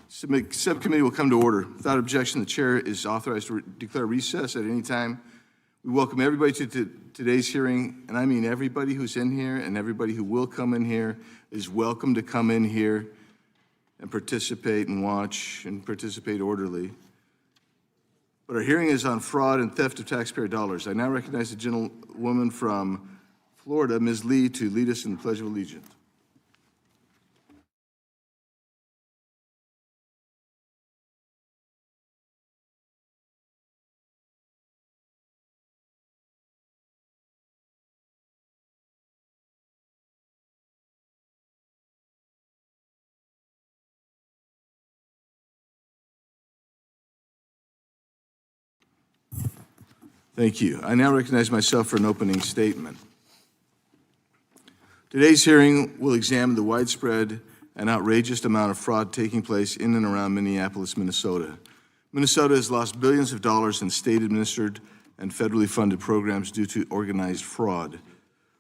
Subcommittee will come to order. Without objection, the chair is authorized to declare recess at any time. We welcome everybody to today's hearing, and I mean everybody who's in here and everybody who will come in here is welcome to come in here and participate and watch and participate orderly. But our hearing is on fraud and theft of taxpayer dollars. I now recognize the gentlewoman from Florida, Ms. Lee, to lead us in the Pledge of Allegiance. Thank you. I now recognize myself for an opening statement. Today's hearing will examine the widespread and outrageous amount of fraud taking place in and around Minneapolis, Minnesota. Minnesota has lost billions of dollars in state-administered and federally funded programs due to organized fraud.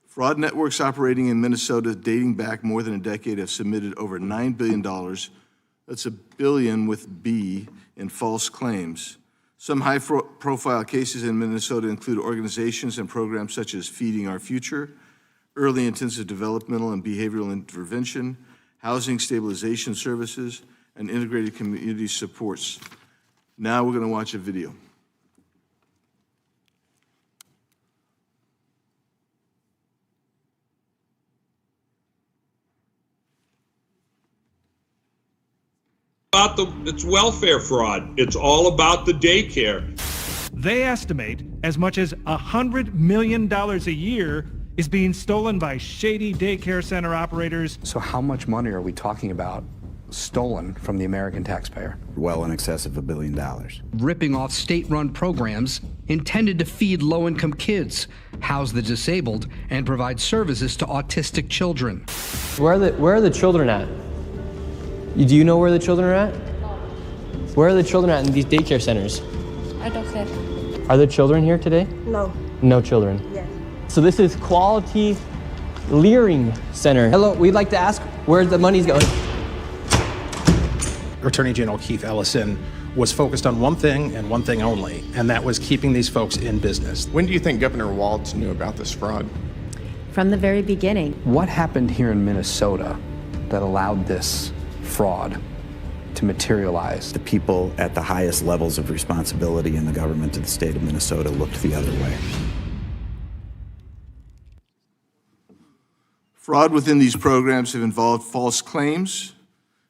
Fraud networks operating in Minnesota dating back more than a decade have submitted over $9 billion, that's a billion with B, in false claims. Some high-profile cases in Minnesota include organizations and programs such as Feeding Our Future, Early Intensive Developmental and Behavioral Intervention, Housing Stabilization Services, and Integrated Community Supports. Now we're going to watch a video. It's welfare fraud. It's all about the daycare. They estimate as much as $100 million a year is being stolen by shady daycare center operators. So how much money are we talking about stolen from the American taxpayer? Well in excess of $1 billion. Ripping off state-run programs intended to feed low-income kids, house the disabled, and provide services to autistic children. Where are the children at? Do you know where the children are at? Where are the children at in these daycare centers? I don't care. Are there children here today? No. No children? Yes. So this is Quality Leering Center. Hello, we'd like to ask where the money's going. Attorney General Keith Ellison was focused on one thing and one thing only, and that was keeping these folks in business. When do you think Governor Walz knew about this fraud? From the very beginning. What happened here in Minnesota that allowed this fraud to materialize? The people at the highest levels of responsibility in the government of the state of Minnesota looked the other way. Fraud within these programs have involved false claims,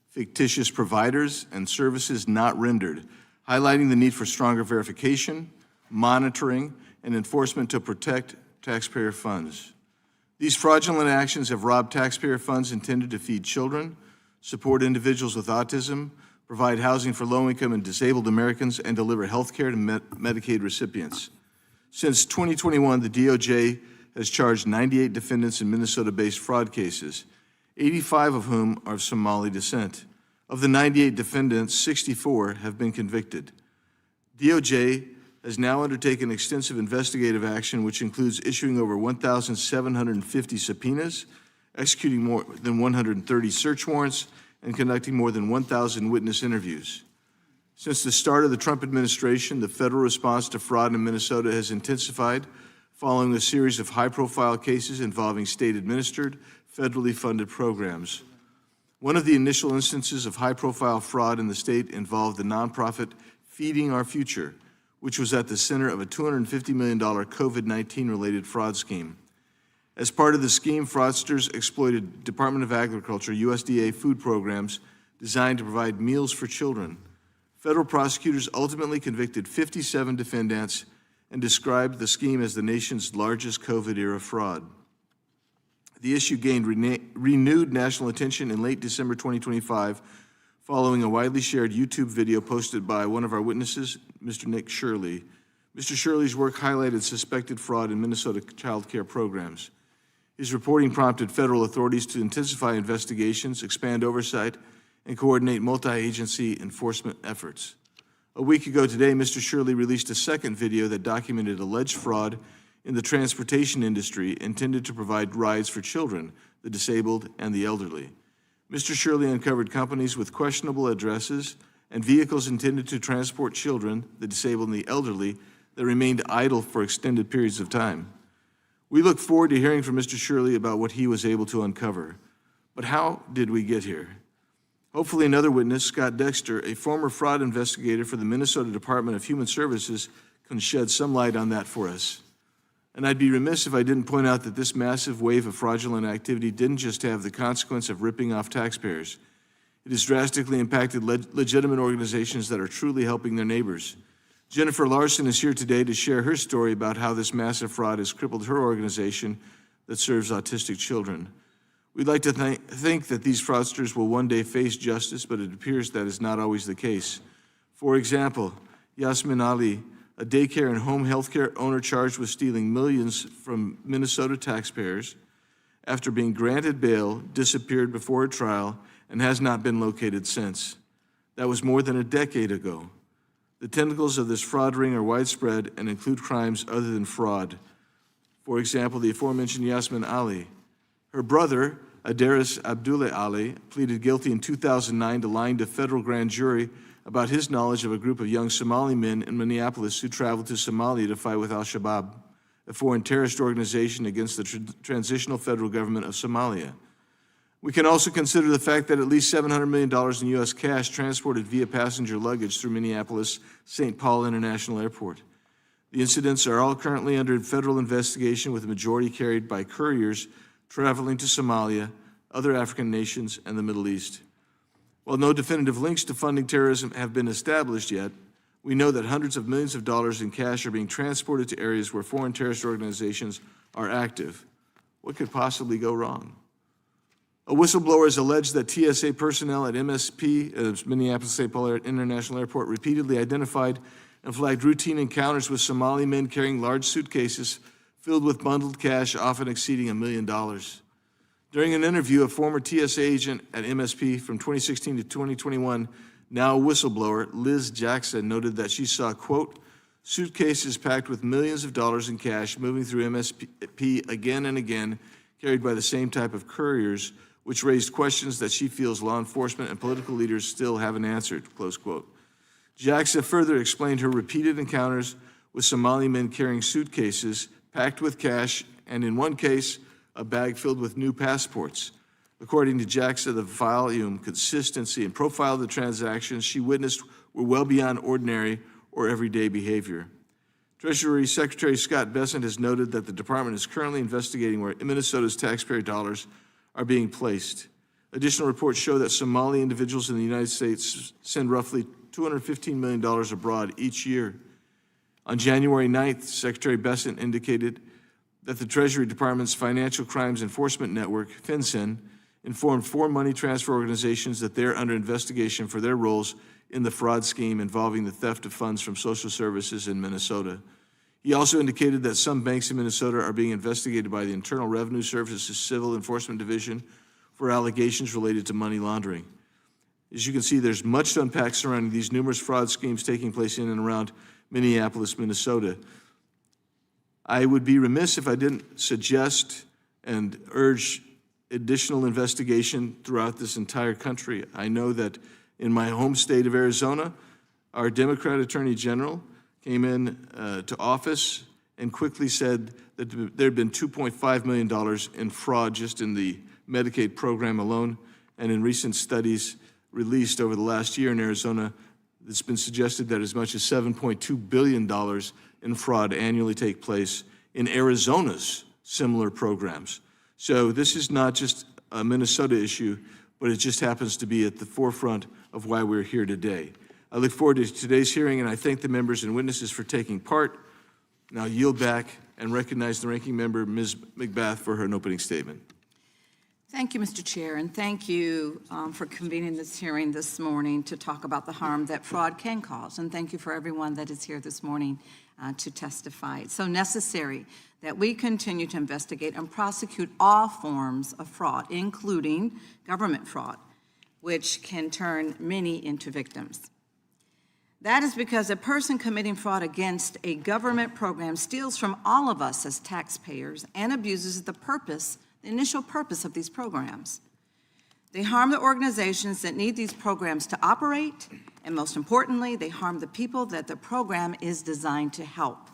fictitious providers, and services not rendered, highlighting the need for stronger verification, monitoring, and enforcement to protect taxpayer funds. These fraudulent actions have robbed taxpayer funds intended to feed children, support individuals with autism, provide housing for low-income and disabled Americans, and deliver health care to Medicaid recipients. Since 2021, the DOJ has charged 98 defendants in Minnesota-based fraud cases, 85 of whom are of Somali descent. Of the 98 defendants, 64 have been convicted. DOJ has now undertaken extensive investigative action, which includes issuing over 1,750 subpoenas, executing more than 130 search warrants, and conducting more than 1,000 witness interviews. Since the start of the Trump administration, the federal response to fraud in Minnesota has intensified following a series of high-profile cases involving state-administered, federally funded programs. One of the initial instances of high-profile fraud in the state involved the nonprofit Feeding Our Future, which was at the center of a $250 million COVID-19-related fraud scheme. As part of the scheme, fraudsters exploited Department of Agriculture, USDA food programs designed to provide meals for children. Federal prosecutors ultimately convicted 57 defendants and described the scheme as the nation's largest COVID-era fraud. The issue gained renewed national attention in late December 2025 following a widely shared YouTube video posted by one of our witnesses, Mr. Nick Shirley. Mr. Shirley's work highlighted suspected fraud in Minnesota child care programs. His reporting prompted federal authorities to intensify investigations, expand oversight, and coordinate multi-agency enforcement efforts. A week ago today, Mr. Shirley released a second video that documented alleged fraud in the transportation industry intended to provide rides for children, the disabled, and the elderly. Mr. Shirley uncovered companies with questionable addresses and vehicles intended to transport children, the disabled, and the elderly that remained idle for extended periods of time. We look forward to hearing from Mr. Shirley about what he was able to uncover. But how did we get here? Hopefully another witness, Scott Dexter, a former fraud investigator for the Minnesota Department of Human Services, can shed some light on that for us. And I'd be remiss if I didn't point out that this massive wave of fraudulent activity didn't just have the consequence of ripping off taxpayers. It has drastically impacted legitimate organizations that are truly helping their neighbors. Jennifer Larson is here today to share her story about how this massive fraud has crippled her organization that serves autistic children. We'd like to think that these fraudsters will one day face justice, but it appears that is not always the case. For example, Yasmin Ali, a daycare and home health care owner charged with stealing millions from Minnesota taxpayers, after being granted bail, disappeared before a trial and has not been located since. That was more than a decade ago. The tentacles of this fraud ring are widespread and include crimes other than fraud. For example, the aforementioned Yasmin Ali. Her brother, Adaris Abdullah Ali, pleaded guilty in 2009 to lying to a federal grand jury about his knowledge of a group of young Somali men in Minneapolis who traveled to Somalia to fight with al-Shabaab, a foreign terrorist organization against the transitional federal government of Somalia. We can also consider the fact that at least $700 million in U.S. cash transported via passenger luggage through Minneapolis-St. Paul International Airport. The incidents are all currently under federal investigation, with the majority carried by couriers traveling to Somalia, other African nations, and the Middle East. While no definitive links to funding terrorism have been established yet, we know that hundreds of millions of dollars in cash are being transported to areas where foreign terrorist organizations are active. What could possibly go wrong? A whistleblower has alleged that TSA personnel at MSP, Minneapolis-St. Paul International Airport, repeatedly identified and flagged routine encounters with Somali men carrying large suitcases filled with bundled cash, often exceeding $1 million. During an interview, a former TSA agent at MSP from 2016 to 2021, now a whistleblower, Liz Jackson, noted that she saw, quote, suitcases packed with millions of dollars in cash moving through MSP again and again, carried by the same type of couriers, which raised questions that she feels law enforcement and political leaders still haven't answered, close quote. Jackson further explained her repeated encounters with Somali men carrying suitcases packed with cash, and in one case, a bag filled with new passports. According to Jackson, the volume, consistency, and profile of the transactions she witnessed were well beyond ordinary or everyday behavior. Treasury Secretary Scott Bessent has noted that the department is currently investigating where Minnesota's taxpayer dollars are being placed. Additional reports show that Somali individuals in the United States send roughly $215 million abroad each year. On January 9th, Secretary Bessent indicated that the Treasury Department's Financial Crimes Enforcement Network, FinCEN, informed 4 money transfer organizations that they're under investigation for their roles in the fraud scheme involving the theft of funds from social services in Minnesota. He also indicated that some banks in Minnesota are being investigated by the Internal Revenue Service's Civil Enforcement Division for allegations related to money laundering. As you can see, there's much to unpack surrounding these numerous fraud schemes taking place in and around Minneapolis, Minnesota. I would be remiss if I didn't suggest and urge additional investigation throughout this entire country. I know that in my home state of Arizona, our Democrat Attorney General came in to office and quickly said that there had been $2.5 million in fraud just in the Medicaid program alone, and in recent studies released over the last year in Arizona, it's been suggested that as much as $7.2 billion in fraud annually take place in Arizona's similar programs. So this is not just a Minnesota issue, but it just happens to be at the forefront of why we're here today. I look forward to today's hearing, and I thank the members and witnesses for taking part. Now yield back and recognize the ranking member, Ms. McBath, for her opening statement. Thank you, Mr. Chair, and thank you for convening this hearing this morning to talk about the harm that fraud can cause. And thank you for everyone that is here this morning to testify. It's so necessary that we continue to investigate and prosecute all forms of fraud, including government fraud, which can turn many into victims. That is because a person committing fraud against a government program steals from all of us as taxpayers and abuses the initial purpose of these programs. They harm the organizations that need these programs to operate, and most importantly, they harm the people that the program is designed to help.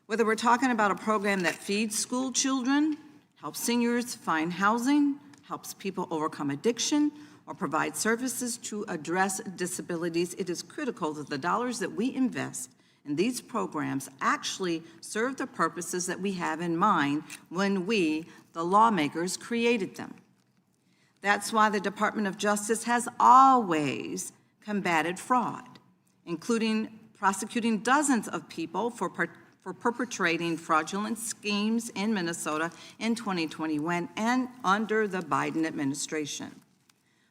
Whether we're talking about a program that feeds school children, helps seniors find housing, helps people overcome addiction, or provide services to address disabilities, it is critical that the dollars that we invest in these programs actually serve the purposes that we have in mind when we, the lawmakers, created them. That's why the Department of Justice has always combated fraud, including prosecuting dozens of people for perpetrating fraudulent schemes in Minnesota in 2021 and under the Biden administration.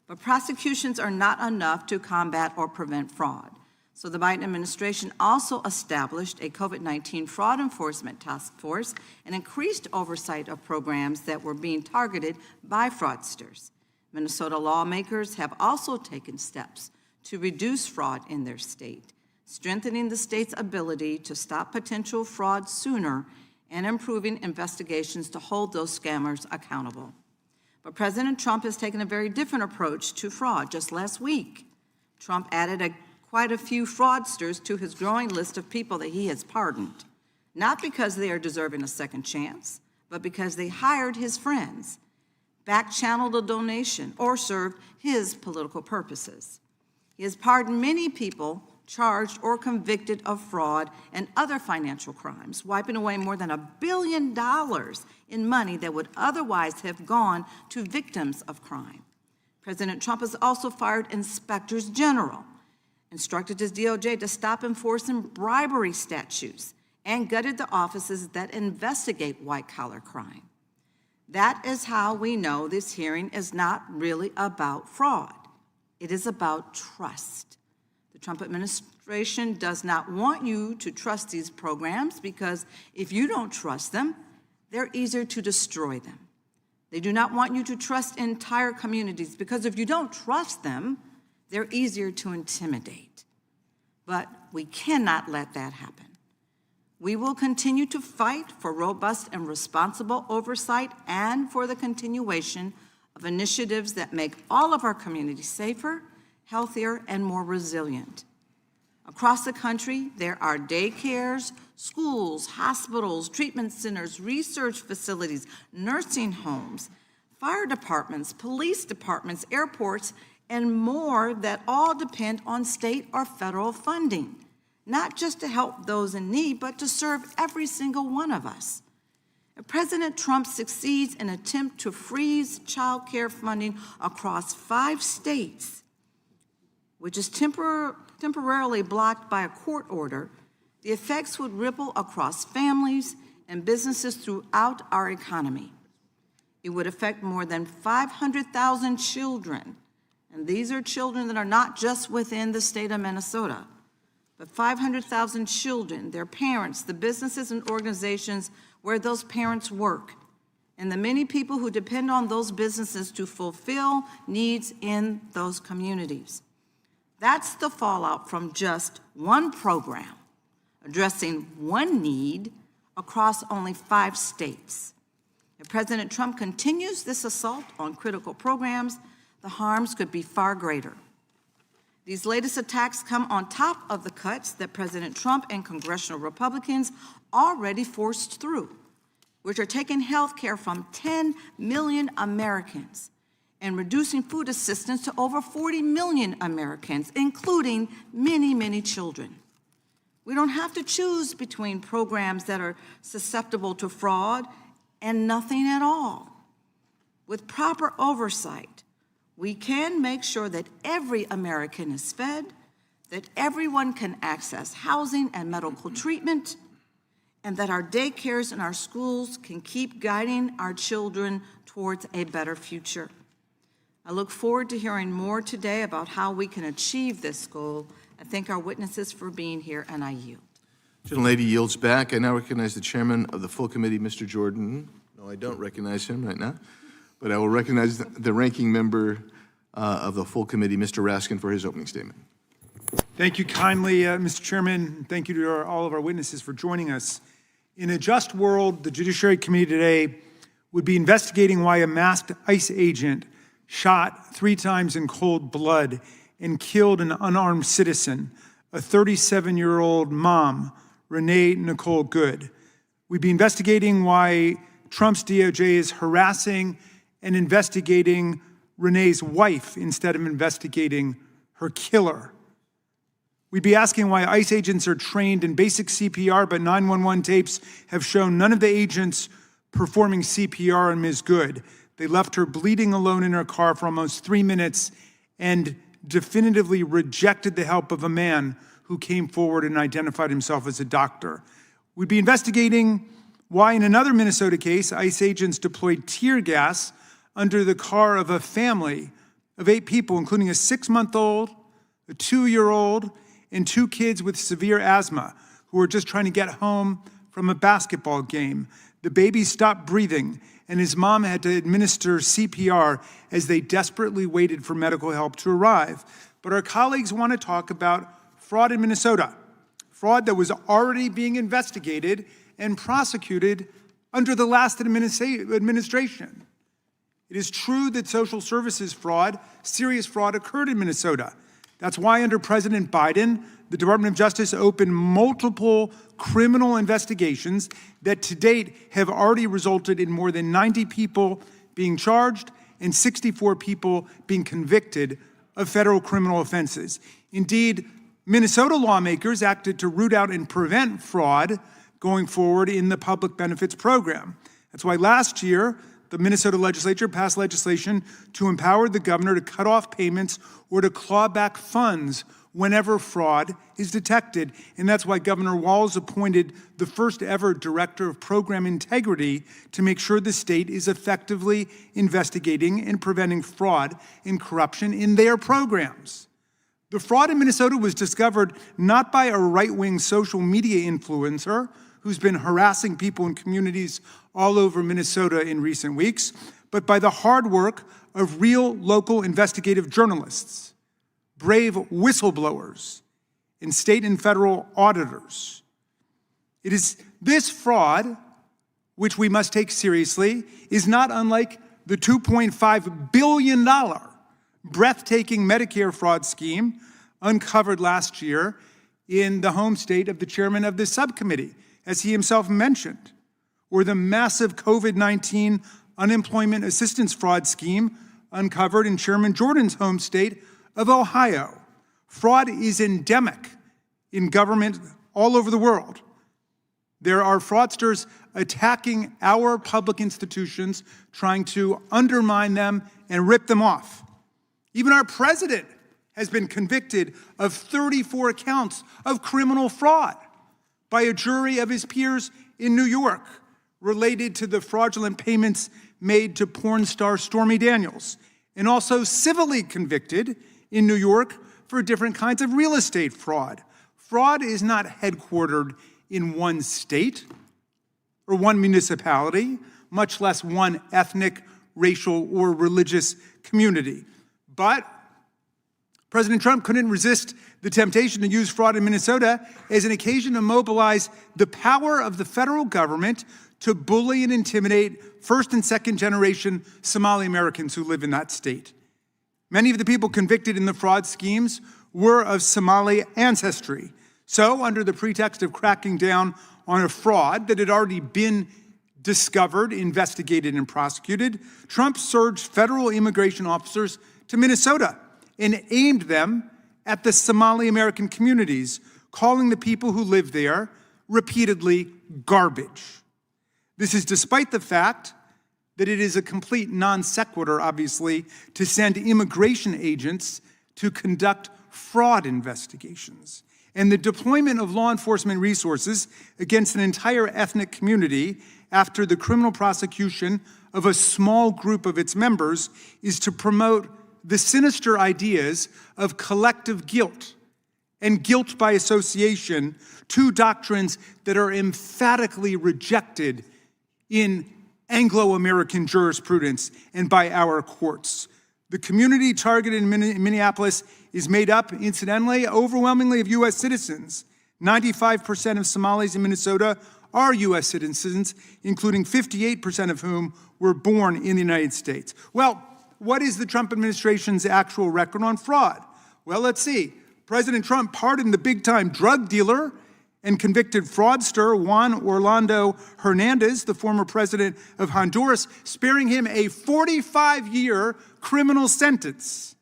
But prosecutions are not enough to combat or prevent fraud. So the Biden administration also established a COVID-19 fraud enforcement task force and increased oversight of programs that were being targeted by fraudsters. Minnesota lawmakers have also taken steps to reduce fraud in their state, strengthening the state's ability to stop potential fraud sooner and improving investigations to hold those scammers accountable. But President Trump has taken a very different approach to fraud. Just last week, Trump added quite a few fraudsters to his growing list of people that he has pardoned, not because they are deserving a second chance, but because they hired his friends, back-channeled a donation, or served his political purposes. He has pardoned many people charged or convicted of fraud and other financial crimes, wiping away more than $1 billion in money that would otherwise have gone to victims of crime. President Trump has also fired inspectors general, instructed his DOJ to stop enforcing bribery statutes, and gutted the offices that investigate white-collar crime. That is how we know this hearing is not really about fraud. It is about trust. The Trump administration does not want you to trust these programs because if you don't trust them, they're easier to destroy them. They do not want you to trust entire communities because if you don't trust them, they're easier to intimidate. But we cannot let that happen. We will continue to fight for robust and responsible oversight and for the continuation of initiatives that make all of our communities safer, healthier, and more resilient. Across the country, there are daycares, schools, hospitals, treatment centers, research facilities, nursing homes, fire departments, police departments, airports, and more that all depend on state or federal funding, not just to help those in need, but to serve every single one of us. If President Trump succeeds in an attempt to freeze child care funding across 5 states, which is temporarily blocked by a court order, the effects would ripple across families and businesses throughout our economy. It would affect more than 500,000 children, and these are children that are not just within the state of Minnesota, but 500,000 children, their parents, the businesses and organizations where those parents work, and the many people who depend on those businesses to fulfill needs in those communities. That's the fallout from just one program, addressing one need across only 5 states. If President Trump continues this assault on critical programs, the harms could be far greater. These latest attacks come on top of the cuts that President Trump and congressional Republicans already forced through, which are taking health care from 10 million Americans and reducing food assistance to over 40 million Americans, including many, many children. We don't have to choose between programs that are susceptible to fraud and nothing at all. With proper oversight, we can make sure that every American is fed, that everyone can access housing and medical treatment, and that our daycares and our schools can keep guiding our children towards a better future. I look forward to hearing more today about how we can achieve this goal. I thank our witnesses for being here, and I yield. Gentlelady yields back. I now recognize the chairman of the full committee, Mr. Jordan. No, I don't recognize him right now, but I will recognize the ranking member of the full committee, Mr. Raskin, for his opening statement. Thank you kindly, Mr. Chairman. Thank you to all of our witnesses for joining us. In a just world, the Judiciary Committee today would be investigating why a masked ICE agent shot 3 times in cold blood and killed an unarmed citizen, a 37-year-old mom, Renee Nicole Good. We'd be investigating why Trump's DOJ is harassing and investigating Renee's wife instead of investigating her killer. We'd be asking why ICE agents are trained in basic CPR, but 911 tapes have shown none of the agents performing CPR on Ms. Good. They left her bleeding alone in her car for almost 3 minutes and definitively rejected the help of a man who came forward and identified himself as a doctor. We'd be investigating why in another Minnesota case, ICE agents deployed tear gas under the car of a family of 8 people, including a 6-month-old, a 2-year-old, and 2 kids with severe asthma who were just trying to get home from a basketball game. The baby stopped breathing, and his mom had to administer CPR as they desperately waited for medical help to arrive. But our colleagues want to talk about fraud in Minnesota, fraud that was already being investigated and prosecuted under the last administration. It is true that social services fraud, serious fraud, occurred in Minnesota. That's why under President Biden, the Department of Justice opened multiple criminal investigations that to date have already resulted in more than 90 people being charged and 64 people being convicted of federal criminal offenses. Indeed, Minnesota lawmakers acted to root out and prevent fraud going forward in the public benefits program. That's why last year, the Minnesota legislature passed legislation to empower the governor to cut off payments or to claw back funds whenever fraud is detected. And that's why Governor Walz appointed the first ever director of program integrity to make sure the state is effectively investigating and preventing fraud and corruption in their programs. The fraud in Minnesota was discovered not by a right-wing social media influencer who's been harassing people in communities all over Minnesota in recent weeks, but by the hard work of real local investigative journalists, brave whistleblowers, and state and federal auditors. It is this fraud, which we must take seriously, is not unlike the $2.5 billion breathtaking Medicare fraud scheme uncovered last year in the home state of the chairman of this subcommittee, as he himself mentioned, or the massive COVID-19 unemployment assistance fraud scheme uncovered in Chairman Jordan's home state of Ohio. Fraud is endemic in government all over the world. There are fraudsters attacking our public institutions, trying to undermine them and rip them off. Even our president has been convicted of 34 counts of criminal fraud by a jury of his peers in New York related to the fraudulent payments made to porn star Stormy Daniels, and also civilly convicted in New York for different kinds of real estate fraud. Fraud is not headquartered in one state or one municipality, much less one ethnic, racial, or religious community. But President Trump couldn't resist the temptation to use fraud in Minnesota as an occasion to mobilize the power of the federal government to bully and intimidate first and second generation Somali Americans who live in that state. Many of the people convicted in the fraud schemes were of Somali ancestry. So, under the pretext of cracking down on a fraud that had already been discovered, investigated, and prosecuted, Trump surged federal immigration officers to Minnesota and aimed them at the Somali American communities, calling the people who live there repeatedly garbage. This is despite the fact that it is a complete non sequitur, obviously, to send immigration agents to conduct fraud investigations. And the deployment of law enforcement resources against an entire ethnic community after the criminal prosecution of a small group of its members is to promote the sinister ideas of collective guilt and guilt by association, two doctrines that are emphatically rejected in Anglo-American jurisprudence and by our courts. The community targeted in Minneapolis is made up, incidentally, overwhelmingly of U.S. citizens. 95% of Somalis in Minnesota are U.S. citizens, including 58% of whom were born in the United States. Well, what is the Trump administration's actual record on fraud? Well, let's see. President Trump pardoned the big-time drug dealer and convicted fraudster Juan Orlando Hernandez, the former president of Honduras, sparing him a 45-year criminal sentence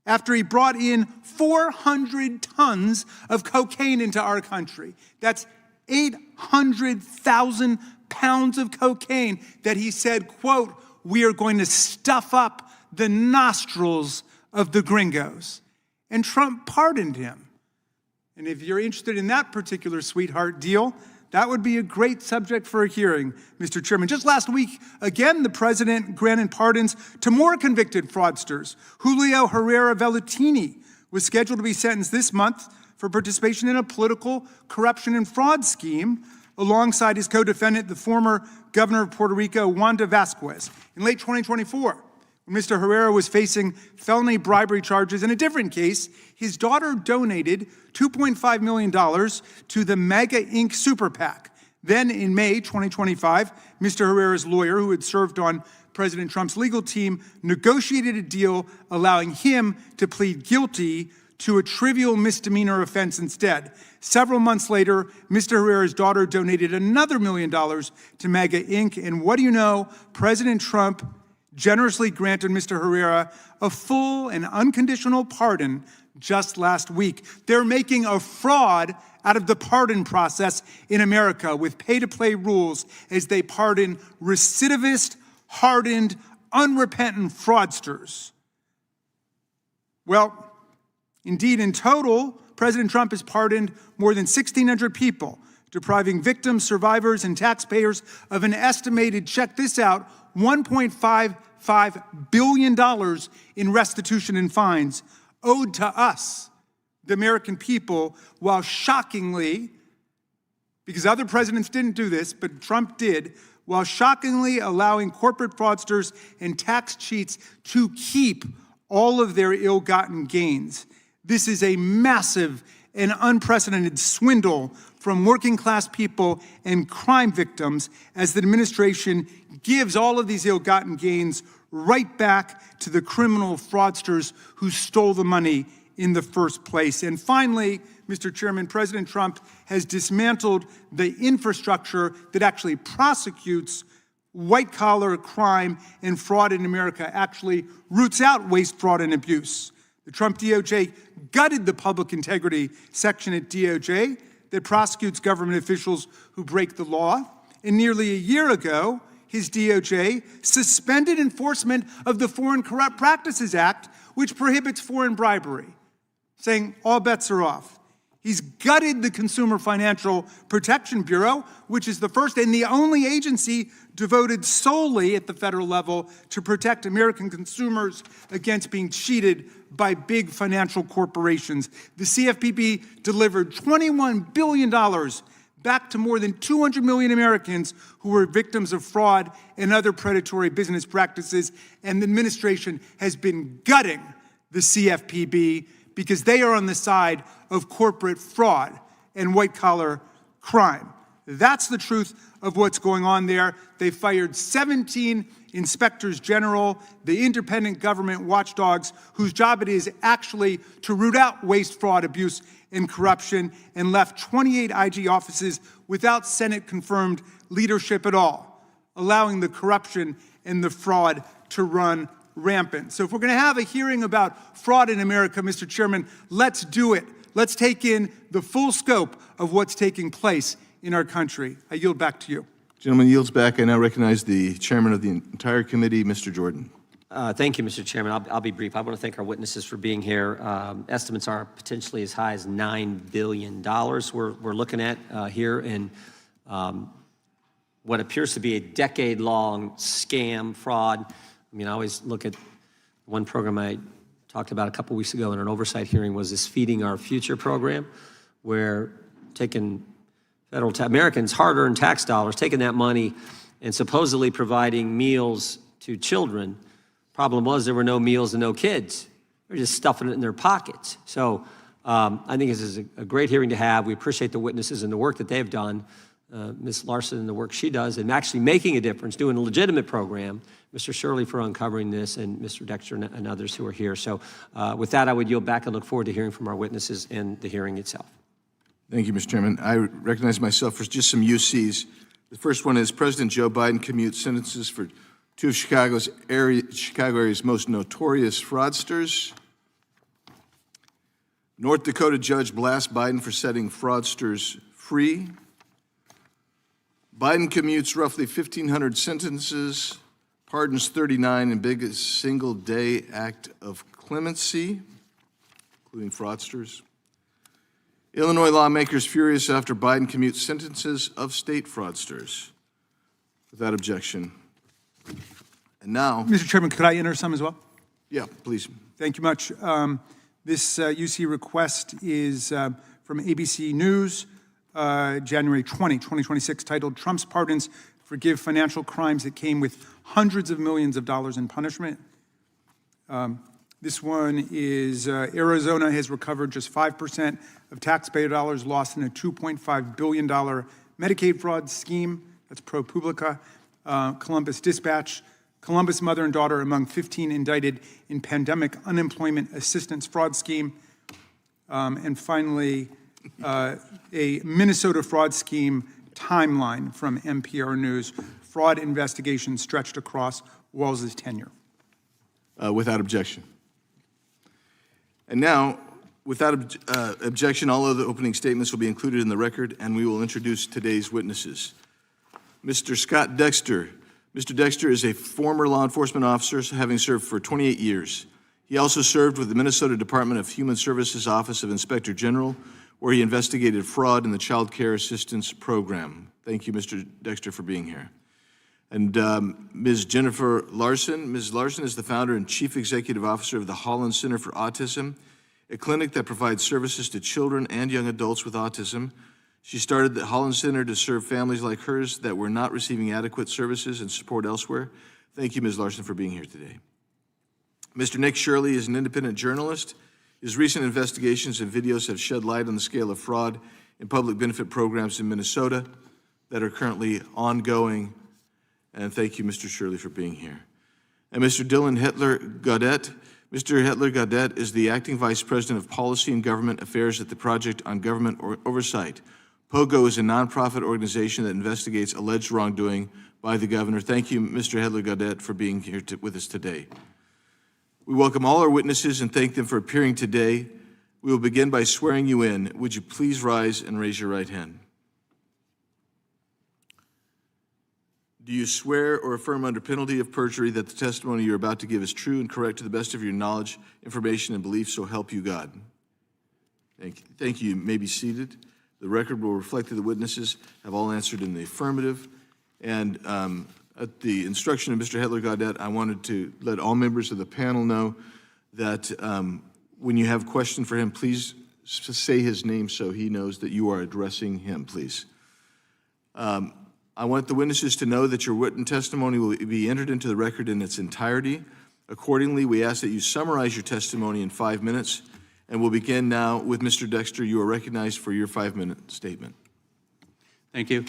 after he brought in 400 tons of cocaine into our country. That's 800,000 pounds of cocaine that he said, quote, "We are going to stuff up the nostrils of the gringos." And Trump pardoned him. And if you're interested in that particular sweetheart deal, that would be a great subject for a hearing, Mr. Chairman. Just last week, again, the president granted pardons to more convicted fraudsters. Julio Herrera Vellatini was scheduled to be sentenced this month for participation in a political corruption and fraud scheme alongside his co-defendant, the former governor of Puerto Rico, Wanda Vasquez. In late 2024, when Mr. Herrera was facing felony bribery charges in a different case, his daughter donated $2.5 million to the MAGA Inc. Super PAC. Then in May 2025, Mr. Herrera's lawyer, who had served on President Trump's legal team, negotiated a deal allowing him to plead guilty to a trivial misdemeanor offense instead. Several months later, Mr. Herrera's daughter donated another $1 million to MAGA Inc. And what do you know? President Trump generously granted Mr. Herrera a full and unconditional pardon just last week. They're making a fraud out of the pardon process in America with pay-to-play rules as they pardon recidivist, hardened, unrepentant fraudsters. Well, indeed, in total, President Trump has pardoned more than 1,600 people, depriving victims, survivors, and taxpayers of an estimated, check this out, $1.55 billion in restitution and fines owed to us, the American people, while shockingly, because other presidents didn't do this, but Trump did, while shockingly allowing corporate fraudsters and tax cheats to keep all of their ill-gotten gains. This is a massive and unprecedented swindle from working-class people and crime victims as the administration gives all of these ill-gotten gains right back to the criminal fraudsters who stole the money in the first place. And finally, Mr. Chairman, President Trump has dismantled the infrastructure that actually prosecutes white-collar crime and fraud in America, actually roots out waste, fraud, and abuse. The Trump DOJ gutted the public integrity section at DOJ that prosecutes government officials who break the law. And nearly a year ago, his DOJ suspended enforcement of the Foreign Corrupt Practices Act, which prohibits foreign bribery, saying all bets are off. He's gutted the Consumer Financial Protection Bureau, which is the first and the only agency devoted solely at the federal level to protect American consumers against being cheated by big financial corporations. The CFPB delivered $21 billion back to more than 200 million Americans who were victims of fraud and other predatory business practices, and the administration has been gutting the CFPB because they are on the side of corporate fraud and white-collar crime. That's the truth of what's going on there. They fired 17 inspectors general, the independent government watchdogs, whose job it is actually to root out waste, fraud, abuse, and corruption, and left 28 IG offices without Senate-confirmed leadership at all, allowing the corruption and the fraud to run rampant. So if we're going to have a hearing about fraud in America, Mr. Chairman, let's do it. Let's take in the full scope of what's taking place in our country. I yield back to you. Gentleman yields back. I now recognize the chairman of the entire committee, Mr. Jordan. Thank you, Mr. Chairman. I'll be brief. I want to thank our witnesses for being here. Estimates are potentially as high as $9 billion we're looking at here in what appears to be a decade-long scam, fraud. I mean, I always look at one program I talked about a couple weeks ago in an oversight hearing was this Feeding Our Future program, where taking federal Americans' hard-earned tax dollars, taking that money and supposedly providing meals to children. Problem was there were no meals and no kids. They were just stuffing it in their pockets. So I think this is a great hearing to have. We appreciate the witnesses and the work that they've done. Ms. Larson and the work she does and actually making a difference, doing a legitimate program, Mr. Shirley for uncovering this, and Mr. Dexter and others who are here. So with that, I would yield back and look forward to hearing from our witnesses and the hearing itself. Thank you, Mr. Chairman. I recognize myself for just some UCs. The first one is President Joe Biden commutes sentences for two of Chicago area's most notorious fraudsters. North Dakota judge blasts Biden for setting fraudsters free. Biden commutes roughly 1,500 sentences, pardons 39 in biggest single-day act of clemency, including fraudsters. Illinois lawmakers furious after Biden commutes sentences of state fraudsters. Without objection. And now... Mr. Chairman, could I enter some as well? Yeah, please. Thank you much. This UC request is from ABC News, January 20, 2026, titled Trump's Pardons Forgive Financial Crimes That Came with Hundreds of Millions of Dollars in Punishment. This one is Arizona has recovered just 5% of taxpayer dollars lost in a $2.5 billion Medicaid fraud scheme. That's ProPublica. Columbus Dispatch. Columbus mother and daughter among 15 indicted in pandemic unemployment assistance fraud scheme. And finally, a Minnesota fraud scheme timeline from NPR News. Fraud investigation stretched across Walz's tenure. Without objection. And now, without objection, all other opening statements will be included in the record, and we will introduce today's witnesses. Mr. Scott Dexter. Mr. Dexter is a former law enforcement officer, having served for 28 years. He also served with the Minnesota Department of Human Services Office of Inspector General, where he investigated fraud in the Child Care Assistance Program. Thank you, Mr. Dexter, for being here. And Ms. Jennifer Larson. Ms. Larson is the founder and chief executive officer of the Holland Center for Autism, a clinic that provides services to children and young adults with autism. She started the Holland Center to serve families like hers that were not receiving adequate services and support elsewhere. Thank you, Ms. Larson, for being here today. Mr. Nick Shirley is an independent journalist. His recent investigations and videos have shed light on the scale of fraud in public benefit programs in Minnesota that are currently ongoing. And thank you, Mr. Shirley, for being here. And Mr. Dylan Hetler-Gaudet. Mr. Hetler-Gaudet is the acting vice president of policy and government affairs at the Project on Government Oversight. POGO is a nonprofit organization that investigates alleged wrongdoing by the governor. Thank you, Mr. Hetler-Gaudet, for being here with us today. We welcome all our witnesses and thank them for appearing today. We will begin by swearing you in. Would you please rise and raise your right hand? Do you swear or affirm under penalty of perjury that the testimony you're about to give is true and correct to the best of your knowledge, information, and belief, so help you God? Thank you. Thank you. You may be seated. The record will reflect that the witnesses have all answered in the affirmative. And at the instruction of Mr. Hetler-Gaudet, I wanted to let all members of the panel know that when you have a question for him, please say his name so he knows that you are addressing him, please. I want the witnesses to know that your written testimony will be entered into the record in its entirety. Accordingly, we ask that you summarize your testimony in 5 minutes, and we'll begin now with Mr. Dexter. You are recognized for your 5-minute statement. Thank you.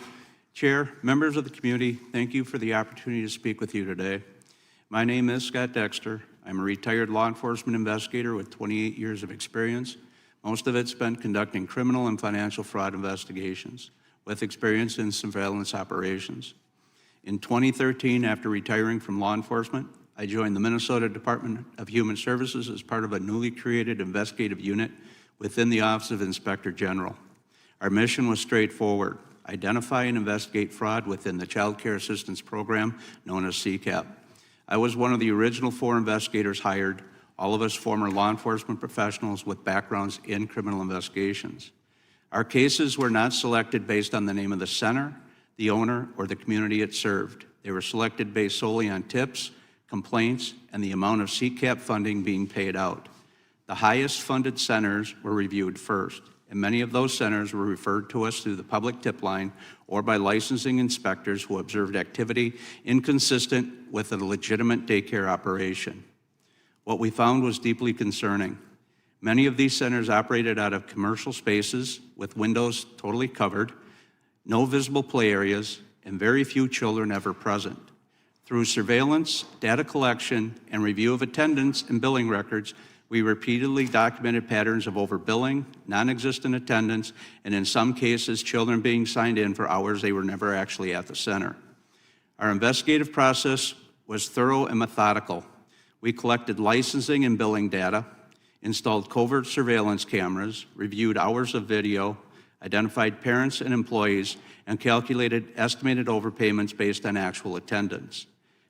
Chair, members of the community, thank you for the opportunity to speak with you today. My name is Scott Dexter. I'm a retired law enforcement investigator with 28 years of experience, most of it spent conducting criminal and financial fraud investigations, with experience in surveillance operations. In 2013, after retiring from law enforcement, I joined the Minnesota Department of Human Services as part of a newly created investigative unit within the Office of Inspector General. Our mission was straightforward: identify and investigate fraud within the Child Care Assistance Program, known as CCAP. I was one of the original 4 investigators hired, all of us former law enforcement professionals with backgrounds in criminal investigations. Our cases were not selected based on the name of the center, the owner, or the community it served. They were selected based solely on tips, complaints, and the amount of CCAP funding being paid out. The highest funded centers were reviewed first, and many of those centers were referred to us through the public tip line or by licensing inspectors who observed activity inconsistent with a legitimate daycare operation. What we found was deeply concerning. Many of these centers operated out of commercial spaces with windows totally covered, no visible play areas, and very few children ever present. Through surveillance, data collection, and review of attendance and billing records, we repeatedly documented patterns of overbilling, non-existent attendance, and in some cases, children being signed in for hours they were never actually at the center. Our investigative process was thorough and methodical. We collected licensing and billing data, installed covert surveillance cameras, reviewed hours of video, identified parents and employees, and calculated estimated overpayments based on actual attendance.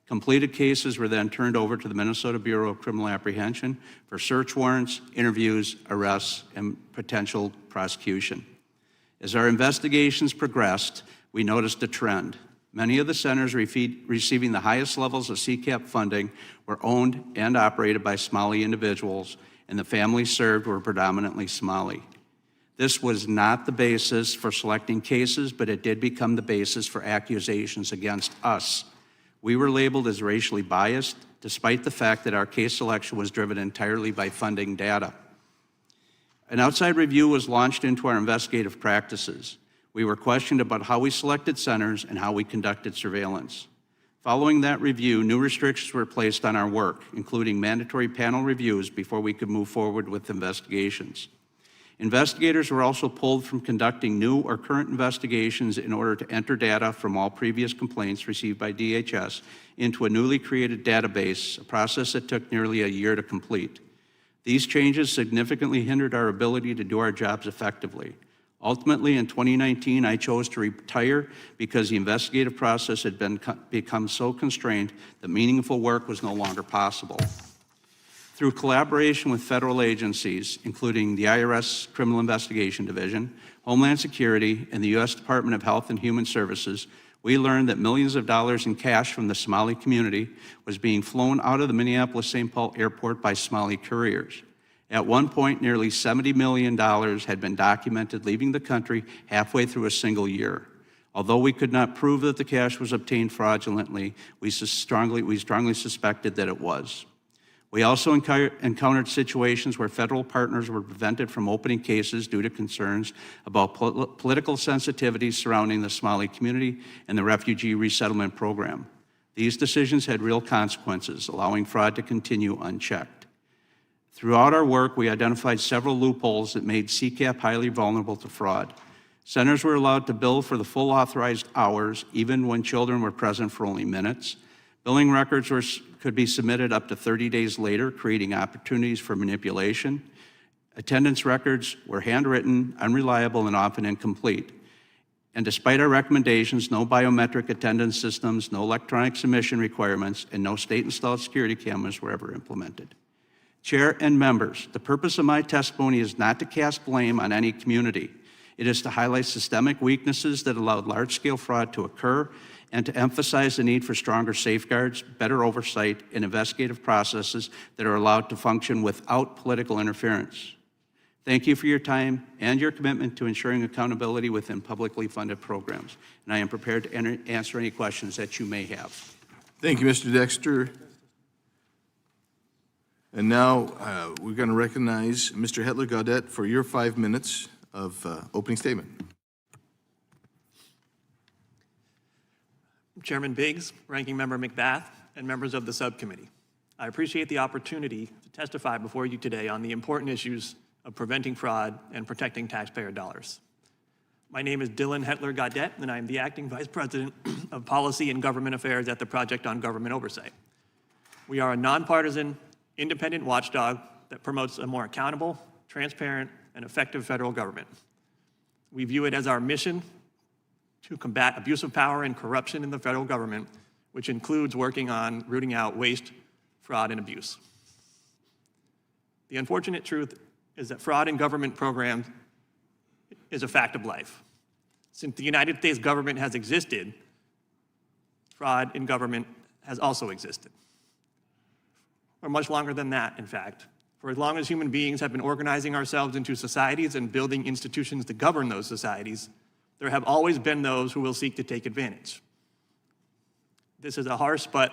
Completed cases were then turned over to the Minnesota Bureau of Criminal Apprehension for search warrants, interviews, arrests, and potential prosecution. As our investigations progressed, we noticed a trend. Many of the centers receiving the highest levels of CCAP funding were owned and operated by Somali individuals, and the families served were predominantly Somali. This was not the basis for selecting cases, but it did become the basis for accusations against us. We were labeled as racially biased, despite the fact that our case selection was driven entirely by funding data. An outside review was launched into our investigative practices. We were questioned about how we selected centers and how we conducted surveillance. Following that review, new restrictions were placed on our work, including mandatory panel reviews before we could move forward with investigations. Investigators were also pulled from conducting new or current investigations in order to enter data from all previous complaints received by DHS into a newly created database, a process that took nearly a year to complete. These changes significantly hindered our ability to do our jobs effectively. Ultimately, in 2019, I chose to retire because the investigative process had become so constrained that meaningful work was no longer possible. Through collaboration with federal agencies, including the IRS Criminal Investigation Division, Homeland Security, and the U.S. Department of Health and Human Services, we learned that millions of dollars in cash from the Somali community was being flown out of the Minneapolis-St. Paul Airport by Somali couriers. At one point, nearly $70 million had been documented leaving the country halfway through a single year. Although we could not prove that the cash was obtained fraudulently, we strongly suspected that it was. We also encountered situations where federal partners were prevented from opening cases due to concerns about political sensitivities surrounding the Somali community and the refugee resettlement program. These decisions had real consequences, allowing fraud to continue unchecked. Throughout our work, we identified several loopholes that made CCAP highly vulnerable to fraud. Centers were allowed to bill for the full authorized hours, even when children were present for only minutes. Billing records could be submitted up to 30 days later, creating opportunities for manipulation. Attendance records were handwritten, unreliable, and often incomplete. And despite our recommendations, no biometric attendance systems, no electronic submission requirements, and no state-installed security cameras were ever implemented. Chair and members, the purpose of my testimony is not to cast blame on any community. It is to highlight systemic weaknesses that allowed large-scale fraud to occur and to emphasize the need for stronger safeguards, better oversight, and investigative processes that are allowed to function without political interference. Thank you for your time and your commitment to ensuring accountability within publicly funded programs. And I am prepared to answer any questions that you may have. Thank you, Mr. Dexter. And now we're going to recognize Mr. Hetler-Gaudet for your 5 minutes of opening statement. Chairman Biggs, Ranking Member McBath, and members of the subcommittee. I appreciate the opportunity to testify before you today on the important issues of preventing fraud and protecting taxpayer dollars. My name is Dylan Hetler-Gaudet, and I am the Acting Vice President of Policy and Government Affairs at the Project on Government Oversight. We are a nonpartisan, independent watchdog that promotes a more accountable, transparent, and effective federal government. We view it as our mission to combat abuse of power and corruption in the federal government, which includes working on rooting out waste, fraud, and abuse. The unfortunate truth is that fraud in government programs is a fact of life. Since the United States government has existed, fraud in government has also existed. For much longer than that, in fact. For as long as human beings have been organizing ourselves into societies and building institutions to govern those societies, there have always been those who will seek to take advantage. This is a harsh but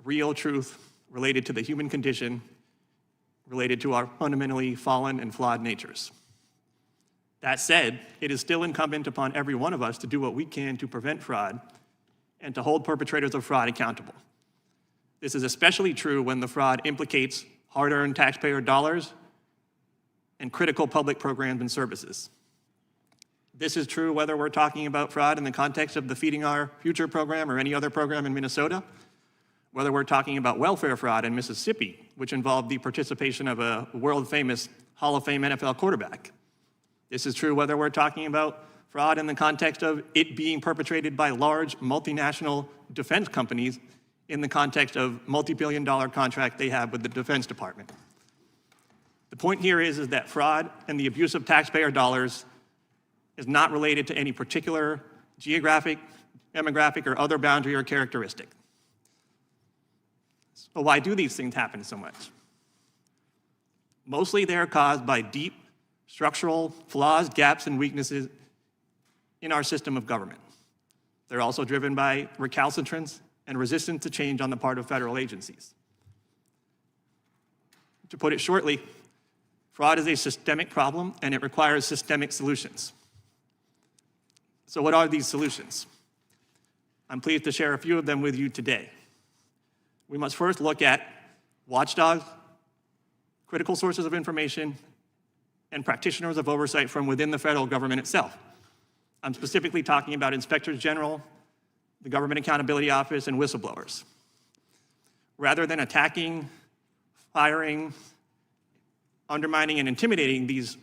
real truth related to the human condition, related to our fundamentally fallen and flawed natures. That said, it is still incumbent upon every one of us to do what we can to prevent fraud and to hold perpetrators of fraud accountable. This is especially true when the fraud implicates hard-earned taxpayer dollars and critical public programs and services. This is true whether we're talking about fraud in the context of the Feeding Our Future program or any other program in Minnesota, whether we're talking about welfare fraud in Mississippi, which involved the participation of a world-famous Hall of Fame NFL quarterback. This is true whether we're talking about fraud in the context of it being perpetrated by large multinational defense companies in the context of multi-billion-dollar contract they have with the Defense Department. The point here is that fraud and the abuse of taxpayer dollars is not related to any particular geographic, demographic, or other boundary or characteristic. So why do these things happen so much? Mostly they are caused by deep structural flaws, gaps, and weaknesses in our system of government. They're also driven by recalcitrance and resistance to change on the part of federal agencies. To put it shortly, fraud is a systemic problem and it requires systemic solutions. So what are these solutions? I'm pleased to share a few of them with you today. We must first look at watchdogs, critical sources of information, and practitioners of oversight from within the federal government itself. I'm specifically talking about inspectors general, the Government Accountability Office, and whistleblowers. Rather than attacking, firing, undermining, and intimidating these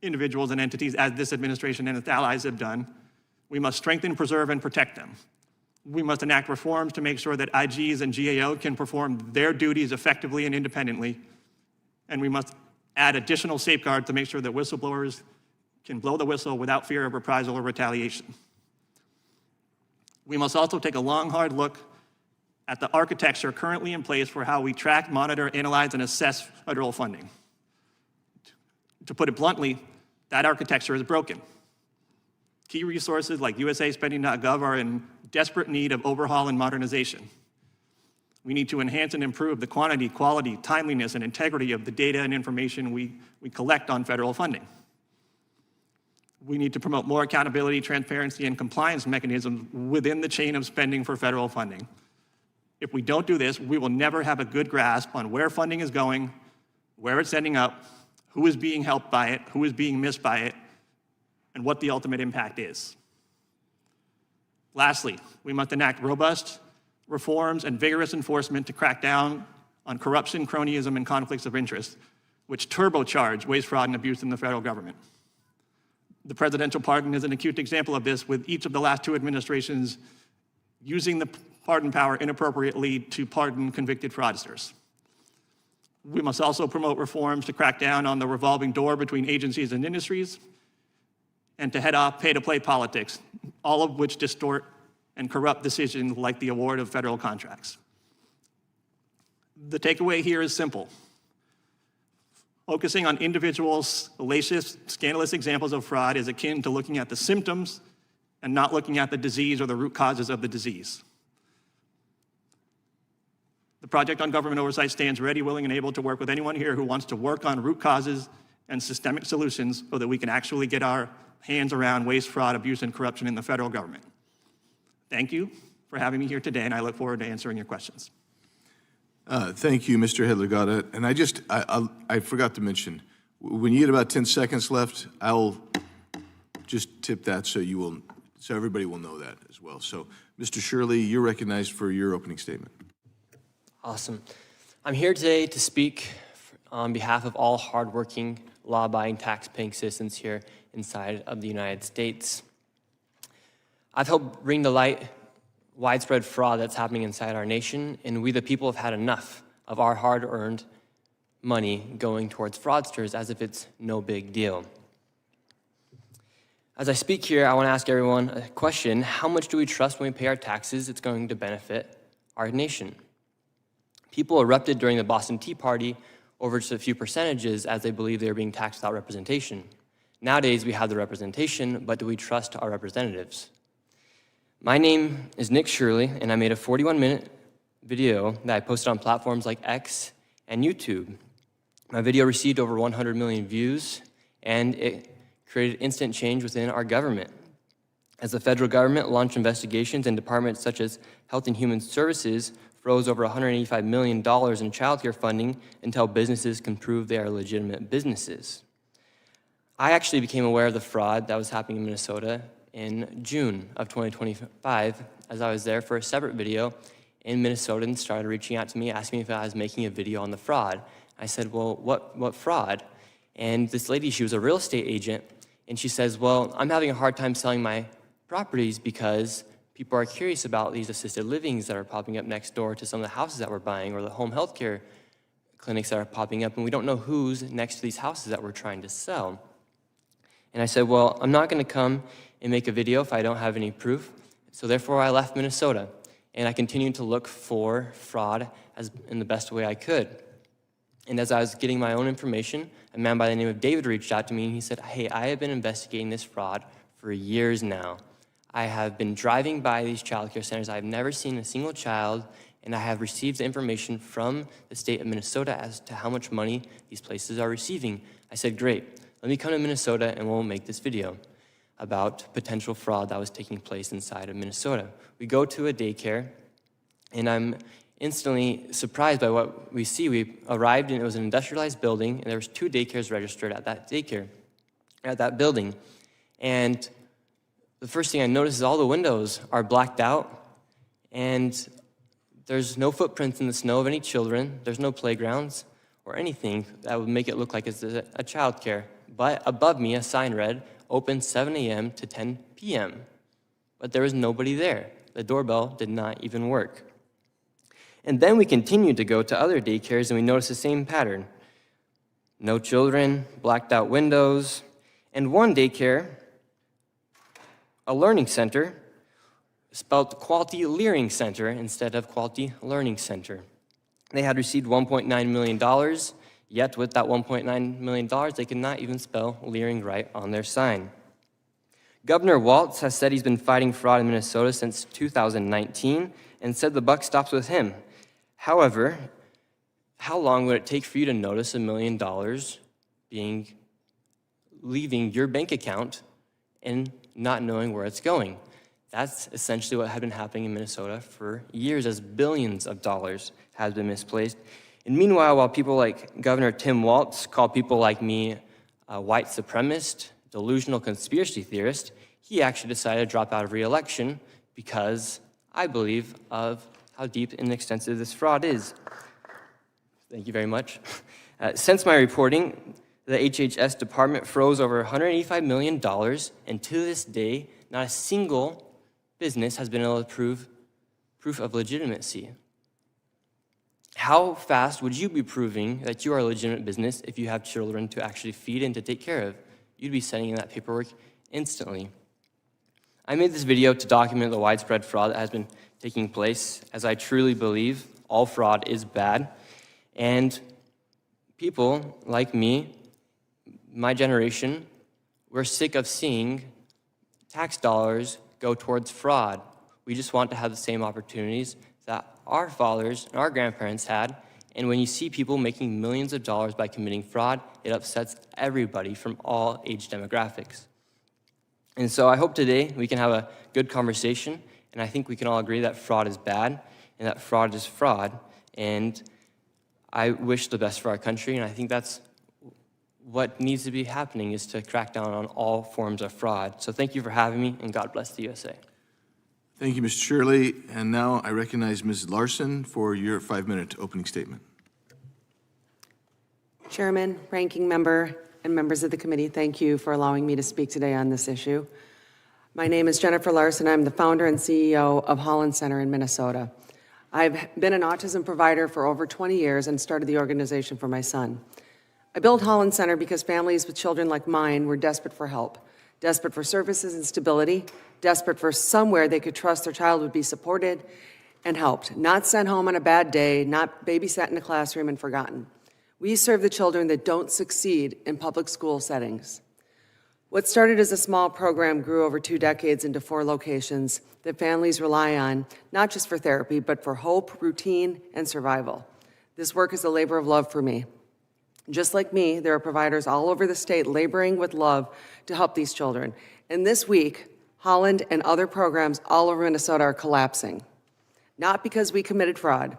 individuals and entities as this administration and its allies have done, we must strengthen, preserve, and protect them. We must enact reforms to make sure that IGs and GAO can perform their duties effectively and independently, and we must add additional safeguards to make sure that whistleblowers can blow the whistle without fear of reprisal or retaliation. We must also take a long, hard look at the architecture currently in place for how we track, monitor, analyze, and assess federal funding. To put it bluntly, that architecture is broken. Key resources like usaspending.gov are in desperate need of overhaul and modernization. We need to enhance and improve the quantity, quality, timeliness, and integrity of the data and information we collect on federal funding. We need to promote more accountability, transparency, and compliance mechanisms within the chain of spending for federal funding. If we don't do this, we will never have a good grasp on where funding is going, where it's ending up, who is being helped by it, who is being missed by it, and what the ultimate impact is. Lastly, we must enact robust reforms and vigorous enforcement to crack down on corruption, cronyism, and conflicts of interest, which turbocharge waste, fraud, and abuse in the federal government. The presidential pardon is an acute example of this, with each of the last two administrations using the pardon power inappropriately to pardon convicted fraudsters. We must also promote reforms to crack down on the revolving door between agencies and industries, and to head off pay-to-play politics, all of which distort and corrupt decisions like the award of federal contracts. The takeaway here is simple. Focusing on individual salacious, scandalous examples of fraud is akin to looking at the symptoms and not looking at the disease or the root causes of the disease. The Project on Government Oversight stands ready, willing, and able to work with anyone here who wants to work on root causes and systemic solutions so that we can actually get our hands around waste, fraud, abuse, and corruption in the federal government. Thank you for having me here today, and I look forward to answering your questions. Thank you, Mr. Hedlegata. And I forgot to mention, when you get about 10 seconds left, I'll just tip that so everybody will know that as well. So, Mr. Shirley, you're recognized for your opening statement. Awesome. I'm here today to speak on behalf of all hardworking, law-abiding, tax-paying citizens here inside of the United States. I've helped bring to light widespread fraud that's happening inside our nation, and we the people have had enough of our hard-earned money going towards fraudsters as if it's no big deal. As I speak here, I want to ask everyone a question. How much do we trust when we pay our taxes it's going to benefit our nation? People erupted during the Boston Tea Party over just a few percentages as they believed they were being taxed without representation. Nowadays, we have the representation, but do we trust our representatives? My name is Nick Shirley, and I made a 41-minute video that I posted on platforms like X and YouTube. My video received over 100 million views, and it created instant change within our government. As the federal government launched investigations and departments such as Health and Human Services froze over $185 million in child care funding until businesses can prove they are legitimate businesses. I actually became aware of the fraud that was happening in Minnesota in June of 2025 as I was there for a separate video, and Minnesotans started reaching out to me, asking me if I was making a video on the fraud. I said, well, what fraud? And this lady, she was a real estate agent, and she says, well, I'm having a hard time selling my properties because people are curious about these assisted livings that are popping up next door to some of the houses that we're buying, or the home health care clinics that are popping up, and we don't know who's next to these houses that we're trying to sell. And I said, well, I'm not going to come and make a video if I don't have any proof. So therefore, I left Minnesota, and I continued to look for fraud in the best way I could. And as I was getting my own information, a man by the name of David reached out to me, and he said, hey, I have been investigating this fraud for years now. I have been driving by these child care centers. I've never seen a single child, and I have received information from the state of Minnesota as to how much money these places are receiving. I said, great, let me come to Minnesota and we'll make this video about potential fraud that was taking place inside of Minnesota. We go to a daycare, and I'm instantly surprised by what we see. We arrived, and it was an industrialized building, and there was 2 daycares registered at that building. And the first thing I noticed is all the windows are blacked out, and there's no footprints in the snow of any children. There's no playgrounds or anything that would make it look like it's a child care. But above me, a sign read, open 7 a.m. to 10 p.m. But there was nobody there. The doorbell did not even work. And then we continued to go to other daycares, and we noticed the same pattern. No children, blacked out windows, and one daycare, a learning center, spelled Quality Learning Center instead of Quality Learning Center. They had received $1.9 million, yet with that $1.9 million, they could not even spell Leering right on their sign. Governor Walz has said he's been fighting fraud in Minnesota since 2019 and said the buck stops with him. However, how long would it take for you to notice $1 million leaving your bank account and not knowing where it's going? That's essentially what had been happening in Minnesota for years, as billions of dollars has been misplaced. And meanwhile, while people like Governor Tim Walz call people like me a white supremacist, delusional conspiracy theorist, he actually decided to drop out of re-election because I believe of how deep and extensive this fraud is. Thank you very much. Since my reporting, the HHS department froze over $185 million, and to this day, not a single business has been able to prove proof of legitimacy. How fast would you be proving that you are a legitimate business if you have children to actually feed and to take care of? You'd be sending in that paperwork instantly. I made this video to document the widespread fraud that has been taking place, as I truly believe all fraud is bad. And people like me, my generation, we're sick of seeing tax dollars go towards fraud. We just want to have the same opportunities that our fathers and our grandparents had. And when you see people making millions of dollars by committing fraud, it upsets everybody from all age demographics. And so I hope today we can have a good conversation, and I think we can all agree that fraud is bad and that fraud is fraud. And I wish the best for our country, and I think that's what needs to be happening, is to crack down on all forms of fraud. So thank you for having me, and God bless the USA. Thank you, Mr. Shirley. And now I recognize Ms. Larson for your 5-minute opening statement. Chairman, Ranking Member, and members of the committee, thank you for allowing me to speak today on this issue. My name is Jennifer Larson. I'm the founder and CEO of Holland Center in Minnesota. I've been an autism provider for over 20 years and started the organization for my son. I built Holland Center because families with children like mine were desperate for help, desperate for services and stability, desperate for somewhere they could trust their child would be supported and helped, not sent home on a bad day, not babysat in a classroom and forgotten. We serve the children that don't succeed in public school settings. What started as a small program grew over 2 decades into 4 locations that families rely on, not just for therapy, but for hope, routine, and survival. This work is a labor of love for me. Just like me, there are providers all over the state laboring with love to help these children. And this week, Holland and other programs all over Minnesota are collapsing. Not because we committed fraud,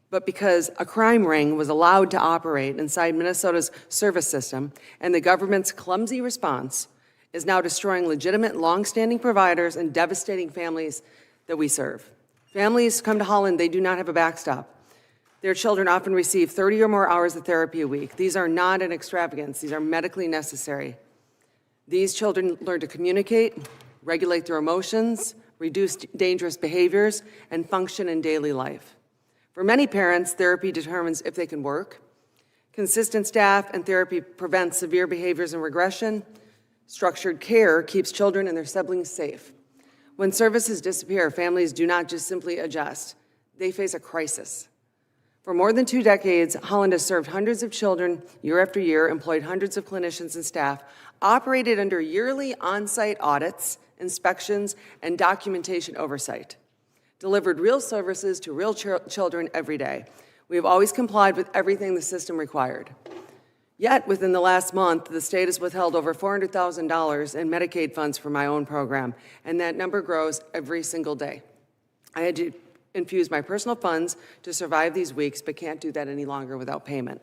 but because a crime ring was allowed to operate inside Minnesota's service system, and the government's clumsy response is now destroying legitimate, long-standing providers and devastating families that we serve. Families come to Holland, they do not have a backstop. Their children often receive 30 or more hours of therapy a week. These are not an extravagance, these are medically necessary. These children learn to communicate, regulate their emotions, reduce dangerous behaviors, and function in daily life. For many parents, therapy determines if they can work. Consistent staff and therapy prevents severe behaviors and regression. Structured care keeps children and their siblings safe. When services disappear, families do not just simply adjust. They face a crisis. For more than 2 decades, Holland has served hundreds of children year after year, employed hundreds of clinicians and staff, operated under yearly on-site audits, inspections, and documentation oversight, delivered real services to real children every day. We have always complied with everything the system required. Yet, within the last month, the state has withheld over $400,000 in Medicaid funds for my own program, and that number grows every single day. I had to infuse my personal funds to survive these weeks, but can't do that any longer without payment.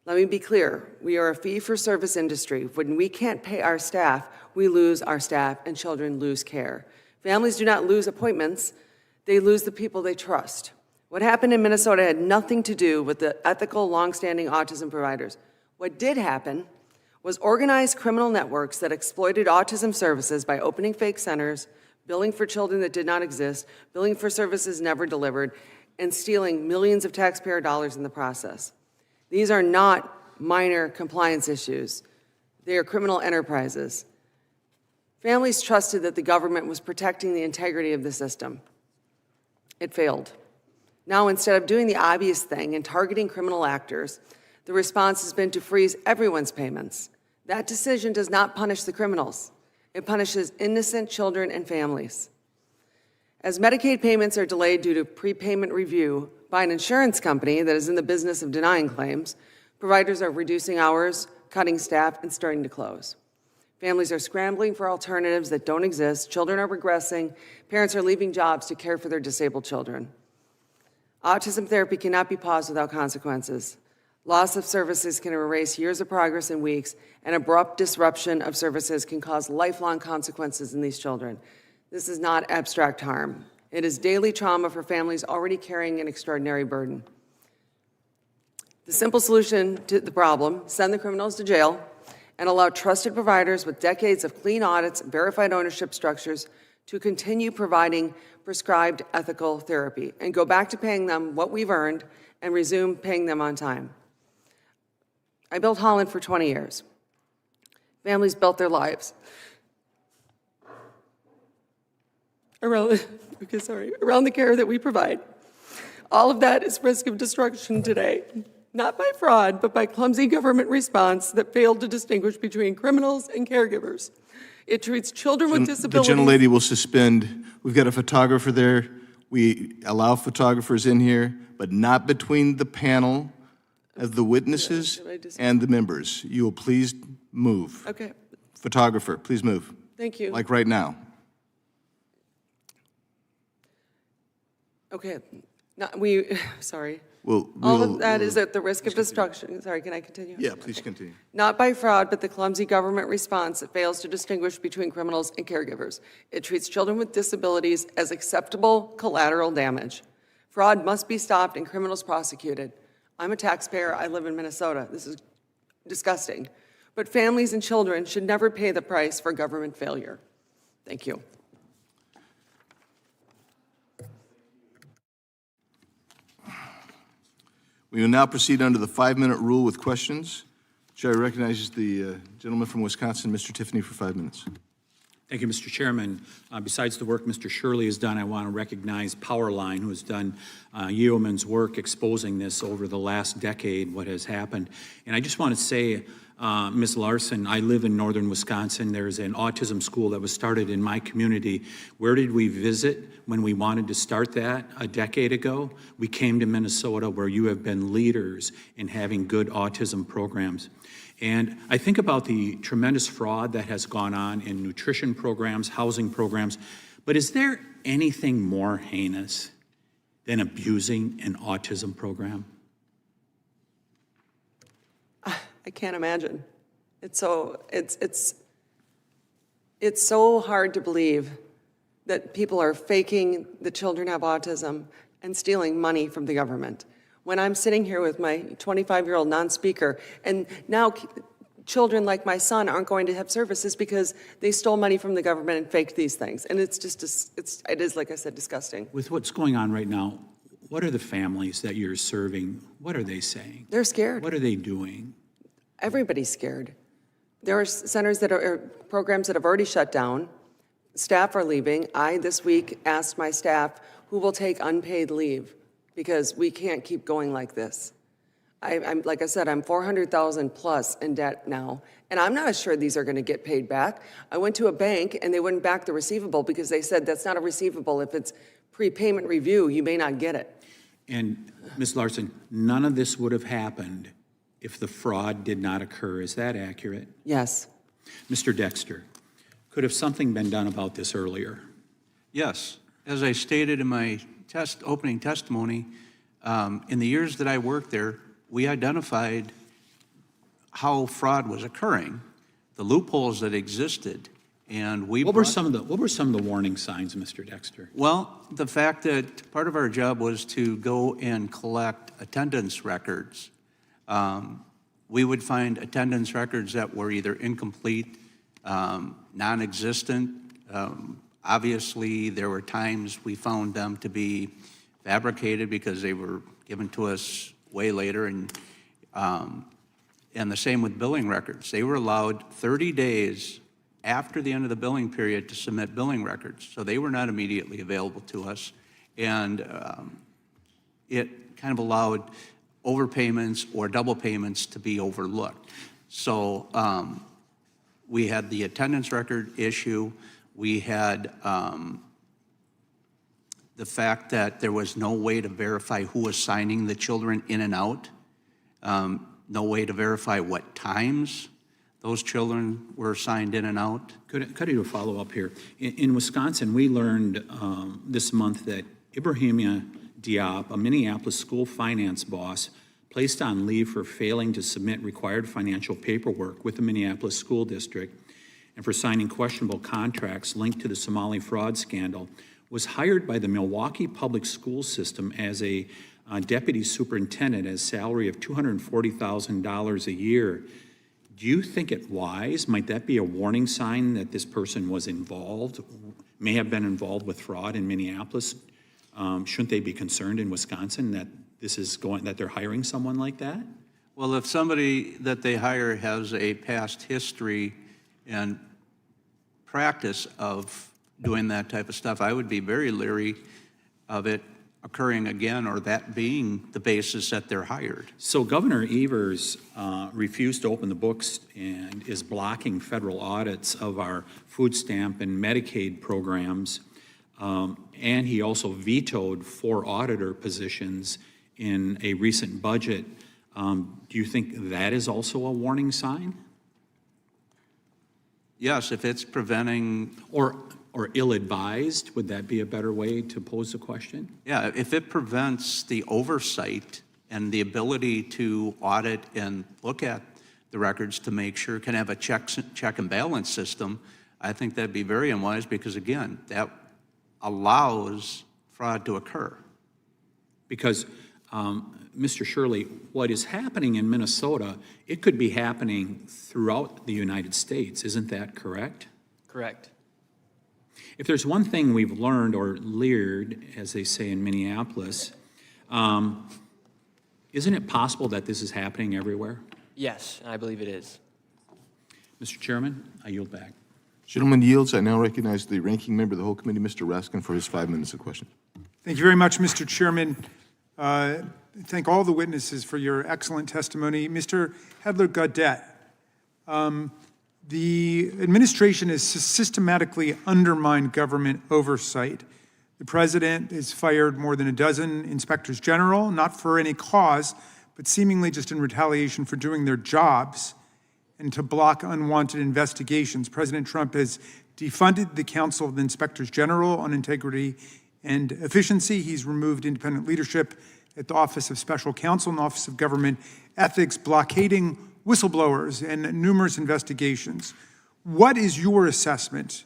Let me be clear, we are a fee-for-service industry. When we can't pay our staff, we lose our staff and children lose care. Families do not lose appointments, they lose the people they trust. What happened in Minnesota had nothing to do with the ethical, long-standing autism providers. What did happen was organized criminal networks that exploited autism services by opening fake centers, billing for children that did not exist, billing for services never delivered, and stealing millions of taxpayer dollars in the process. These are not minor compliance issues. They are criminal enterprises. Families trusted that the government was protecting the integrity of the system. It failed. Now, instead of doing the obvious thing and targeting criminal actors, the response has been to freeze everyone's payments. That decision does not punish the criminals. It punishes innocent children and families. As Medicaid payments are delayed due to prepayment review by an insurance company that is in the business of denying claims, providers are reducing hours, cutting staff, and starting to close. Families are scrambling for alternatives that don't exist, children are regressing, parents are leaving jobs to care for their disabled children. Autism therapy cannot be paused without consequences. Loss of services can erase years of progress in weeks, and abrupt disruption of services can cause lifelong consequences in these children. This is not abstract harm. It is daily trauma for families already carrying an extraordinary burden. The simple solution to the problem: send the criminals to jail and allow trusted providers with decades of clean audits, verified ownership structures to continue providing prescribed ethical therapy, and go back to paying them what we've earned and resume paying them on time. I built Holland for 20 years. Families built their lives around the care that we provide. All of that is risk of destruction today, not by fraud, but by clumsy government response that failed to distinguish between criminals and caregivers. It treats children with disabilities. The gentlelady will suspend. We've got a photographer there. We allow photographers in here, but not between the panel of the witnesses and the members. You will please move. Okay. Photographer, please move. Thank you. Like right now. Okay. Sorry. All of that is at the risk of destruction. Sorry, can I continue? Yeah, please continue. Not by fraud, but the clumsy government response that fails to distinguish between criminals and caregivers. It treats children with disabilities as acceptable collateral damage. Fraud must be stopped and criminals prosecuted. I'm a taxpayer. I live in Minnesota. This is disgusting. But families and children should never pay the price for government failure. Thank you. We will now proceed under the 5-minute rule with questions. Chair recognizes the gentleman from Wisconsin, Mr. Tiffany, for 5 minutes. Thank you, Mr. Chairman. Besides the work Mr. Shirley has done, I want to recognize Powerline, who has done yeoman's work exposing this over the last decade, what has happened. And I just want to say, Ms. Larson, I live in northern Wisconsin. There's an autism school that was started in my community. Where did we visit when we wanted to start that a decade ago? We came to Minnesota, where you have been leaders in having good autism programs. And I think about the tremendous fraud that has gone on in nutrition programs, housing programs, but is there anything more heinous than abusing an autism program? I can't imagine. It's so hard to believe that people are faking that children have autism and stealing money from the government. When I'm sitting here with my 25-year-old non-speaker, and now children like my son aren't going to have services because they stole money from the government and faked these things. And it's just, it is, like I said, disgusting. With what's going on right now, what are the families that you're serving, what are they saying? They're scared. What are they doing? Everybody's scared. There are centers that are programs that have already shut down. Staff are leaving. I, this week, asked my staff who will take unpaid leave because we can't keep going like this. I'm like I said, I'm $400,000 plus in debt now, and I'm not sure these are going to get paid back. I went to a bank, and they wouldn't back the receivable because they said that's not a receivable. If it's prepayment review, you may not get it. And Ms. Larson, none of this would have happened if the fraud did not occur. Is that accurate? Yes. Mr. Dexter, could have something been done about this earlier? Yes. As I stated in my opening testimony, in the years that I worked there, we identified how fraud was occurring, the loopholes that existed, and we What were some of the warning signs, Mr. Dexter? Well, the fact that part of our job was to go and collect attendance records. We would find attendance records that were either incomplete, non-existent. Obviously, there were times we found them to be fabricated because they were given to us way later, and the same with billing records. They were allowed 30 days after the end of the billing period to submit billing records, so they were not immediately available to us, and it kind of allowed overpayments or double payments to be overlooked. So we had the attendance record issue. We had the fact that there was no way to verify who was signing the children in and out, no way to verify what times those children were signed in and out. Could I do a follow-up here? In Wisconsin, we learned this month that Ibrahima Diop, a Minneapolis school finance boss, placed on leave for failing to submit required financial paperwork with the Minneapolis School District and for signing questionable contracts linked to the Somali fraud scandal, was hired by the Milwaukee Public School System as a deputy superintendent at a salary of $240,000 a year. Do you think it wise? Might that be a warning sign that this person was involved, may have been involved with fraud in Minneapolis? Shouldn't they be concerned in Wisconsin that that they're hiring someone like that? Well, if somebody that they hire has a past history and practice of doing that type of stuff, I would be very leery of it occurring again or that being the basis that they're hired. So Governor Evers refused to open the books and is blocking federal audits of our food stamp and Medicaid programs. And he also vetoed 4 auditor positions in a recent budget. Do you think that is also a warning sign? Yes, if it's preventing... Or ill-advised, would that be a better way to pose the question? Yeah, if it prevents the oversight and the ability to audit and look at the records to make sure can have a check and balance system, I think that'd be very unwise because, again, that allows fraud to occur. Because, Mr. Shirley, what is happening in Minnesota, it could be happening throughout the United States. Isn't that correct? Correct. If there's one thing we've learned or leered, as they say in Minneapolis, isn't it possible that this is happening everywhere? Yes, I believe it is. Mr. Chairman, I yield back. Gentleman yields. I now recognize the ranking member of the whole committee, Mr. Raskin, for his 5 minutes of question. Thank you very much, Mr. Chairman. Thank all the witnesses for your excellent testimony. Mr. Hedler-Gaudet, The administration has systematically undermined government oversight. The president has fired more than a dozen inspectors general, not for any cause, but seemingly just in retaliation for doing their jobs and to block unwanted investigations. President Trump has defunded the Council of the Inspectors General on Integrity and Efficiency. He's removed independent leadership at the Office of Special Counsel and the Office of Government Ethics, blockading whistleblowers and numerous investigations. What is your assessment,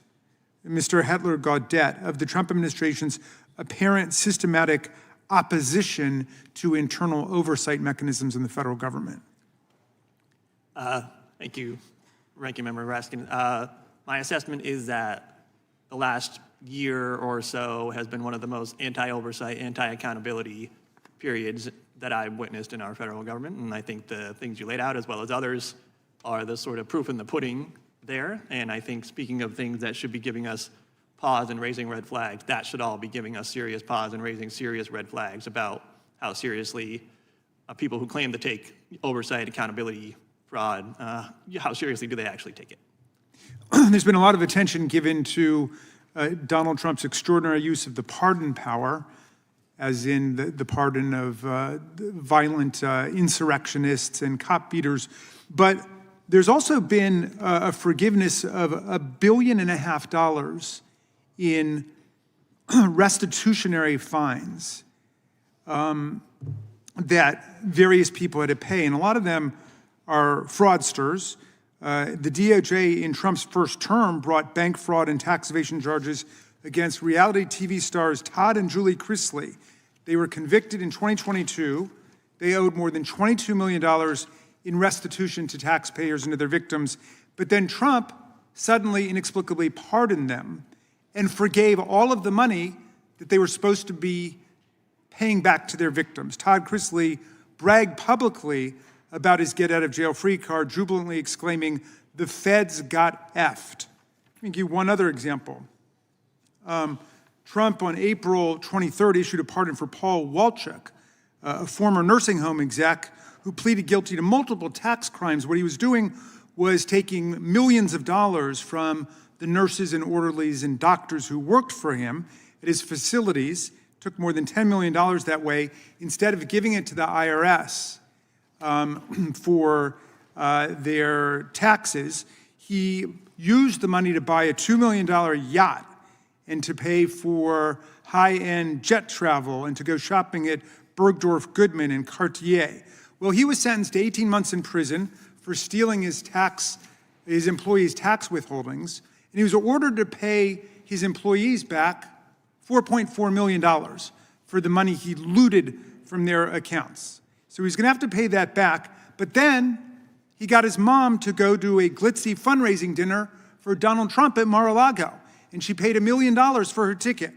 Mr. Hetler-Gaudet, of the Trump administration's apparent systematic opposition to internal oversight mechanisms in the federal government? Thank you, Ranking Member Raskin. My assessment is that the last year or so has been one of the most anti-oversight, anti-accountability periods that I've witnessed in our federal government, and I think the things you laid out, as well as others, are the sort of proof in the pudding there. And I think, speaking of things that should be giving us pause and raising red flags, that should all be giving us serious pause and raising serious red flags about how seriously people who claim to take oversight, accountability, fraud, how seriously do they actually take it? There's been a lot of attention given to Donald Trump's extraordinary use of the pardon power, as in the pardon of violent insurrectionists and cop beaters. But there's also been a forgiveness of $1.5 billion in restitutionary fines that various people had to pay. And a lot of them are fraudsters. The DOJ in Trump's first term brought bank fraud and tax evasion charges against reality TV stars Todd and Julie Chrisley. They were convicted in 2022. They owed more than $22 million in restitution to taxpayers and to their victims. But then Trump suddenly, inexplicably pardoned them and forgave all of the money that they were supposed to be paying back to their victims. Todd Chrisley bragged publicly about his get-out-of-jail-free card, jubilantly exclaiming, "The feds got effed." Let me give you one other example. Trump, on April 23rd, issued a pardon for Paul Walchuk, a former nursing home exec who pleaded guilty to multiple tax crimes. What he was doing was taking millions of dollars from the nurses and orderlies and doctors who worked for him at his facilities, took more than $10 million that way, instead of giving it to the IRS for their taxes. He used the money to buy a $2 million yacht and to pay for high-end jet travel and to go shopping at Bergdorf Goodman and Cartier. Well, he was sentenced to 18 months in prison for stealing his employees' tax withholdings, and he was ordered to pay his employees back $4.4 million for the money he looted from their accounts. So he's going to have to pay that back. But then he got his mom to go to a glitzy fundraising dinner for Donald Trump at Mar-a-Lago, and she paid $1 million for her ticket.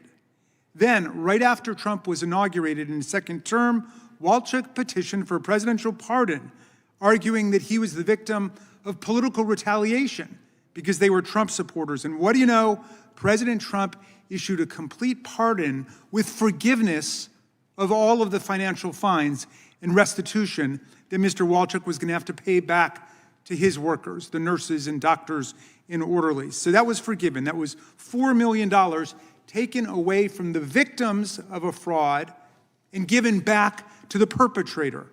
Then, right after Trump was inaugurated in his second term, Walchuk petitioned for a presidential pardon, arguing that he was the victim of political retaliation because they were Trump supporters. And what do you know? President Trump issued a complete pardon with forgiveness of all of the financial fines and restitution that Mr. Walchuk was going to have to pay back to his workers, the nurses and doctors and orderlies. So that was forgiven. That was $4 million taken away from the victims of a fraud and given back to the perpetrator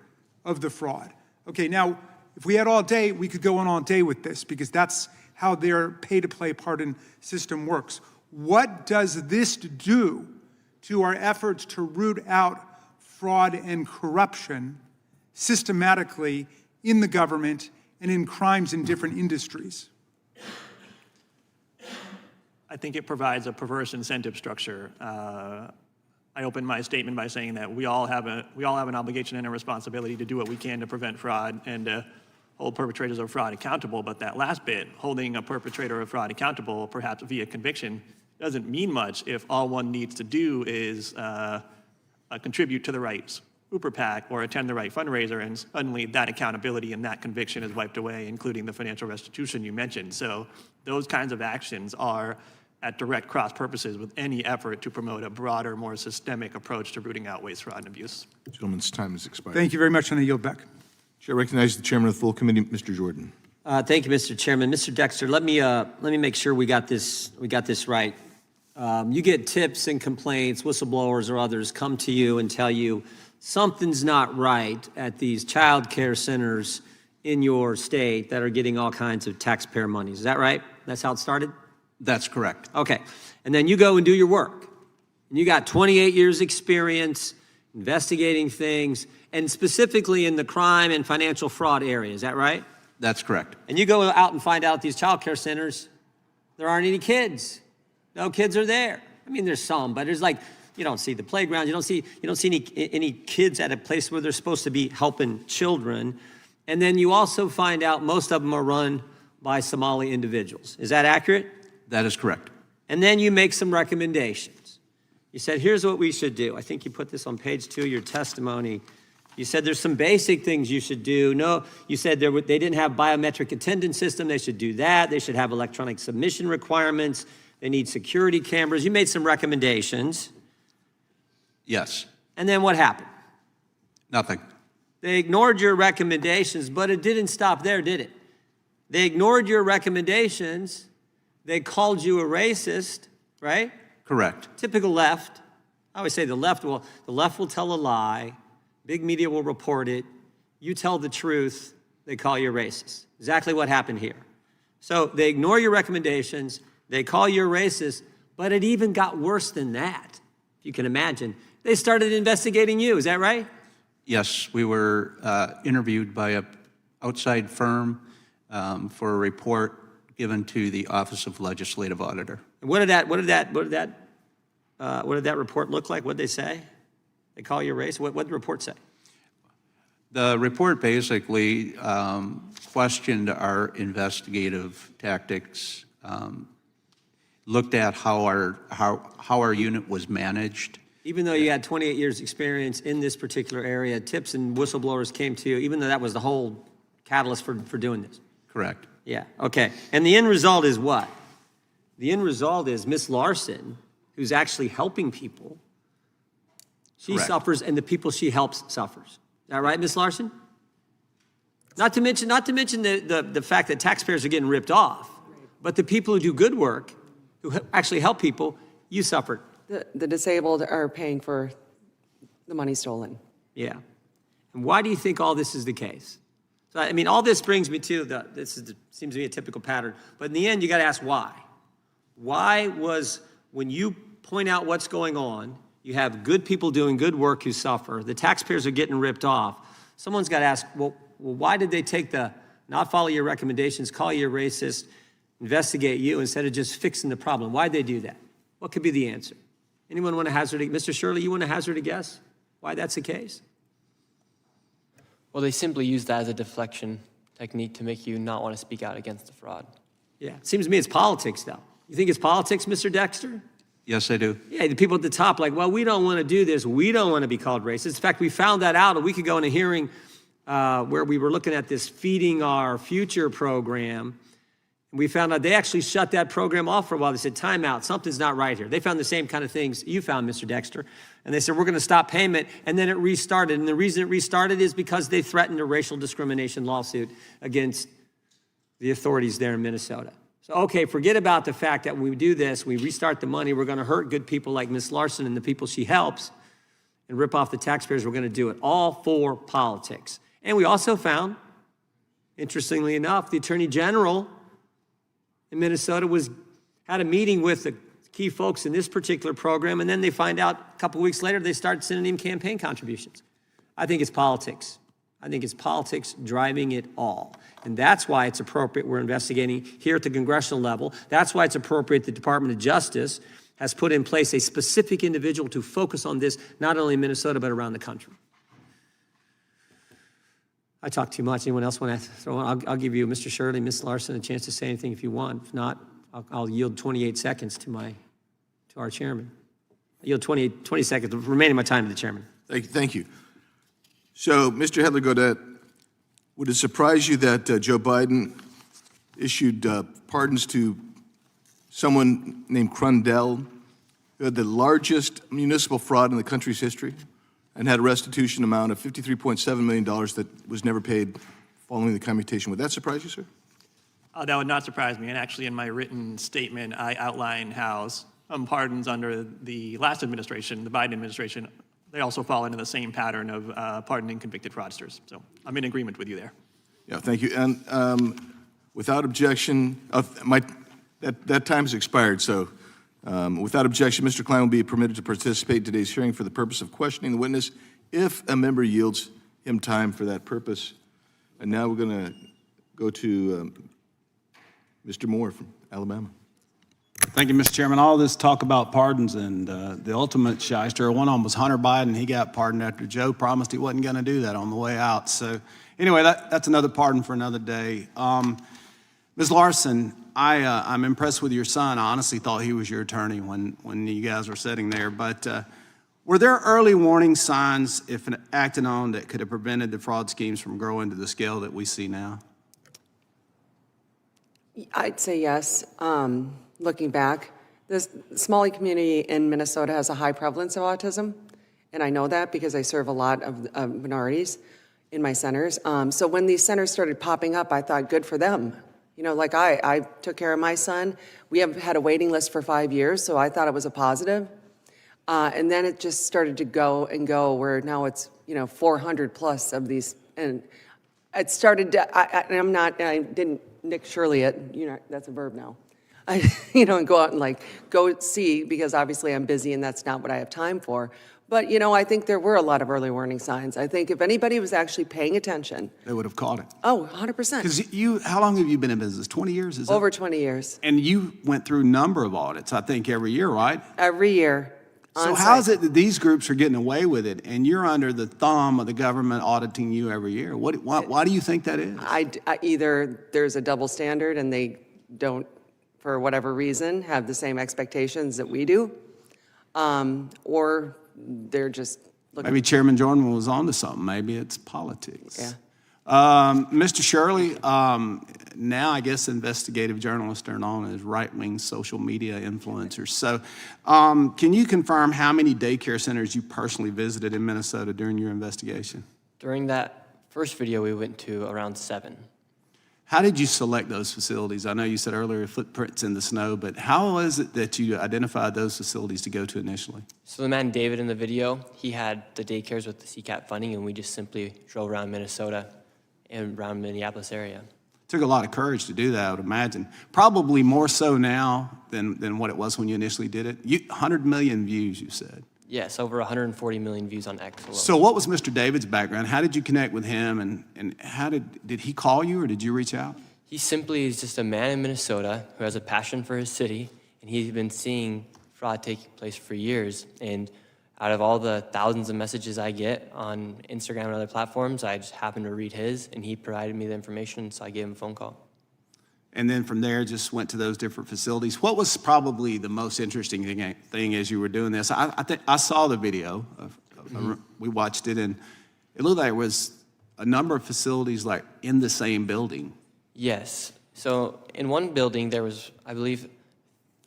of the fraud. Okay, now, if we had all day, we could go on all day with this because that's how their pay-to-play pardon system works. What does this do to our efforts to root out fraud and corruption systematically in the government and in crimes in different industries? I think it provides a perverse incentive structure. I opened my statement by saying that we all have an obligation and a responsibility to do what we can to prevent fraud and to hold perpetrators of fraud accountable. But that last bit, holding a perpetrator of fraud accountable, perhaps via conviction, doesn't mean much if all one needs to do is contribute to the right super PAC or attend the right fundraiser, and suddenly that accountability and that conviction is wiped away, including the financial restitution you mentioned. So those kinds of actions are at direct cross purposes with any effort to promote a broader, more systemic approach to rooting out waste, fraud, and abuse. Gentleman's time has expired. Thank you very much, and I yield back. Chair recognizes the chairman of the full committee, Mr. Jordan. Thank you, Mr. Chairman. Mr. Dexter, let me make sure we got this right. You get tips and complaints, whistleblowers or others come to you and tell you something's not right at these child care centers in your state that are getting all kinds of taxpayer monies. Is that right? That's how it started? That's correct. Okay. And then you go and do your work. And you got 28 years experience investigating things, and specifically in the crime and financial fraud area. Is that right? That's correct. And you go out and find out at these child care centers, there aren't any kids. No kids are there. I mean, there's some, but there's like, you don't see the playgrounds. You don't see any kids at a place where they're supposed to be helping children. And then you also find out most of them are run by Somali individuals. Is that accurate? That is correct. And then you make some recommendations. You said, here's what we should do. I think you put this on page 2 of your testimony. You said there's some basic things you should do. No, you said they didn't have biometric attendance system. They should do that. They should have electronic submission requirements. They need security cameras. You made some recommendations. Yes. And then what happened? Nothing. They ignored your recommendations, but it didn't stop there, did it? They ignored your recommendations. They called you a racist, right? Correct. Typical left. I always say the left will tell a lie. Big media will report it. You tell the truth, they call you a racist. Exactly what happened here. So they ignore your recommendations, they call you a racist, but it even got worse than that. If you can imagine. They started investigating you, is that right? Yes, we were interviewed by an outside firm for a report given to the Office of Legislative Auditor. And what did that report look like? What did they say? They call you a racist? What did the report say? The report basically questioned our investigative tactics, looked at how our unit was managed. Even though you had 28 years experience in this particular area, tips and whistleblowers came to you, even though that was the whole catalyst for doing this. Correct. Yeah, okay. And the end result is what? The end result is Miss Larson, who's actually helping people, she Correct. suffers and the people she helps suffers. Is that right, Miss Larson? Not to mention the fact that taxpayers are getting ripped off, but the people who do good work, who actually help people, you suffered. The disabled are paying for the money stolen. Yeah. And why do you think all this is the case? So, I mean, all this brings me to seems to be a typical pattern, but in the end, you got to ask why. Why was, when you point out what's going on, you have good people doing good work who suffer, the taxpayers are getting ripped off, someone's got to ask, well, why did they take not follow your recommendations, call you a racist, investigate you instead of just fixing the problem? Why'd they do that? What could be the answer? Anyone want to hazard a, Mr. Shirley, you want to hazard a guess why that's the case? Well, they simply use that as a deflection technique to make you not want to speak out against the fraud. Yeah, it seems to me it's politics, though. You think it's politics, Mr. Dexter? Yes, I do. Yeah, the people at the top like, well, we don't want to do this. We don't want to be called racist. In fact, we found that out a week ago in a hearing where we were looking at this Feeding Our Future program. And we found out they actually shut that program off for a while. They said, time out, something's not right here. They found the same kind of things you found, Mr. Dexter. And they said, we're going to stop payment. And then it restarted. And the reason it restarted is because they threatened a racial discrimination lawsuit against the authorities there in Minnesota. So, okay, forget about the fact that when we do this, we restart the money, we're going to hurt good people like Ms. Larson and the people she helps and rip off the taxpayers. We're going to do it all for politics. And we also found, interestingly enough, the Attorney General in Minnesota had a meeting with the key folks in this particular program, and then they find out a couple weeks later they start sending him campaign contributions. I think it's politics. I think it's politics driving it all. And that's why it's appropriate we're investigating here at the congressional level. That's why it's appropriate the Department of Justice has put in place a specific individual to focus on this, not only in Minnesota, but around the country. I talk too much. Anyone else want to throw in? I'll give you, Mr. Shirley, Ms. Larson, a chance to say anything if you want. If not, I'll yield 28 seconds to our chairman. I yield 20 seconds, remaining my time to the chairman. Thank you. So, Mr. Hedler-Godet, would it surprise you that Joe Biden issued pardons to someone named Crundell, who had the largest municipal fraud in the country's history and had a restitution amount of $53.7 million that was never paid following the commutation? Would that surprise you, sir? That would not surprise me. And actually, in my written statement, I outline how pardons under the last administration, the Biden administration, they also fall into the same pattern of pardoning convicted fraudsters. So I'm in agreement with you there. Yeah, thank you. And without objection, that time's expired, so without objection, Mr. Klein will be permitted to participate in today's hearing for the purpose of questioning the witness if a member yields him time for that purpose. And now we're going to go to Mr. Moore from Alabama. Thank you, Mr. Chairman. All this talk about pardons and the ultimate shyster, one of them was Hunter Biden. He got pardoned after Joe promised he wasn't going to do that on the way out. So anyway, that's another pardon for another day. Ms. Larson, I'm impressed with your son. I honestly thought he was your attorney when you guys were sitting there. But were there early warning signs, if acted on, that could have prevented the fraud schemes from growing to the scale that we see now? I'd say yes. Looking back, the Somali community in Minnesota has a high prevalence of autism, and I know that because I serve a lot of minorities in my centers. So when these centers started popping up, I thought, good for them. You know, like I took care of my son. We have had a waiting list for 5 years, so I thought it was a positive. And then it just started to go and go, where now it's 400 plus of these, and it started to, I didn't Nick Shirley it, that's a verb now. And go out and go see, because obviously I'm busy and that's not what I have time for. But, I think there were a lot of early warning signs. I think if anybody was actually paying attention. They would have caught it. Oh, 100%. Because how long have you been in business? 20 years, Over 20 years. And you went through a number of audits, I think, every year, right? Every year. So how is it that these groups are getting away with it, and you're under the thumb of the government auditing you every year? Why do you think that is? Either there's a double standard and they don't, for whatever reason, have the same expectations that we do, or they're just looking. Maybe Chairman Jordan was onto something. Maybe it's politics. Yeah. Mr. Shirley, now I guess investigative journalists are known as right-wing social media influencers. So can you confirm how many daycare centers you personally visited in Minnesota during your investigation? During that first video, we went to around 7. How did you select those facilities? I know you said earlier footprints in the snow, but how was it that you identified those facilities to go to initially? So the man David in the video, he had the daycares with the CCAP funding, and we just simply drove around Minnesota and around Minneapolis area. Took a lot of courage to do that, I would imagine. Probably more so now than what it was when you initially did it. 100 million views, you said. Yes, over 140 million views on X alone. So what was Mr. David's background? How did you connect with him, and how did he call you, or did you reach out? He simply is just a man in Minnesota who has a passion for his city, and he's been seeing fraud taking place for years. And out of all the thousands of messages I get on Instagram and other platforms, I just happened to read his, and he provided me the information, so I gave him a phone call. And then from there, just went to those different facilities. What was probably the most interesting thing as you were doing this? I think I saw the video. We watched it, and it looked like there was a number of facilities in the same building. Yes. So in one building, there was, I believe,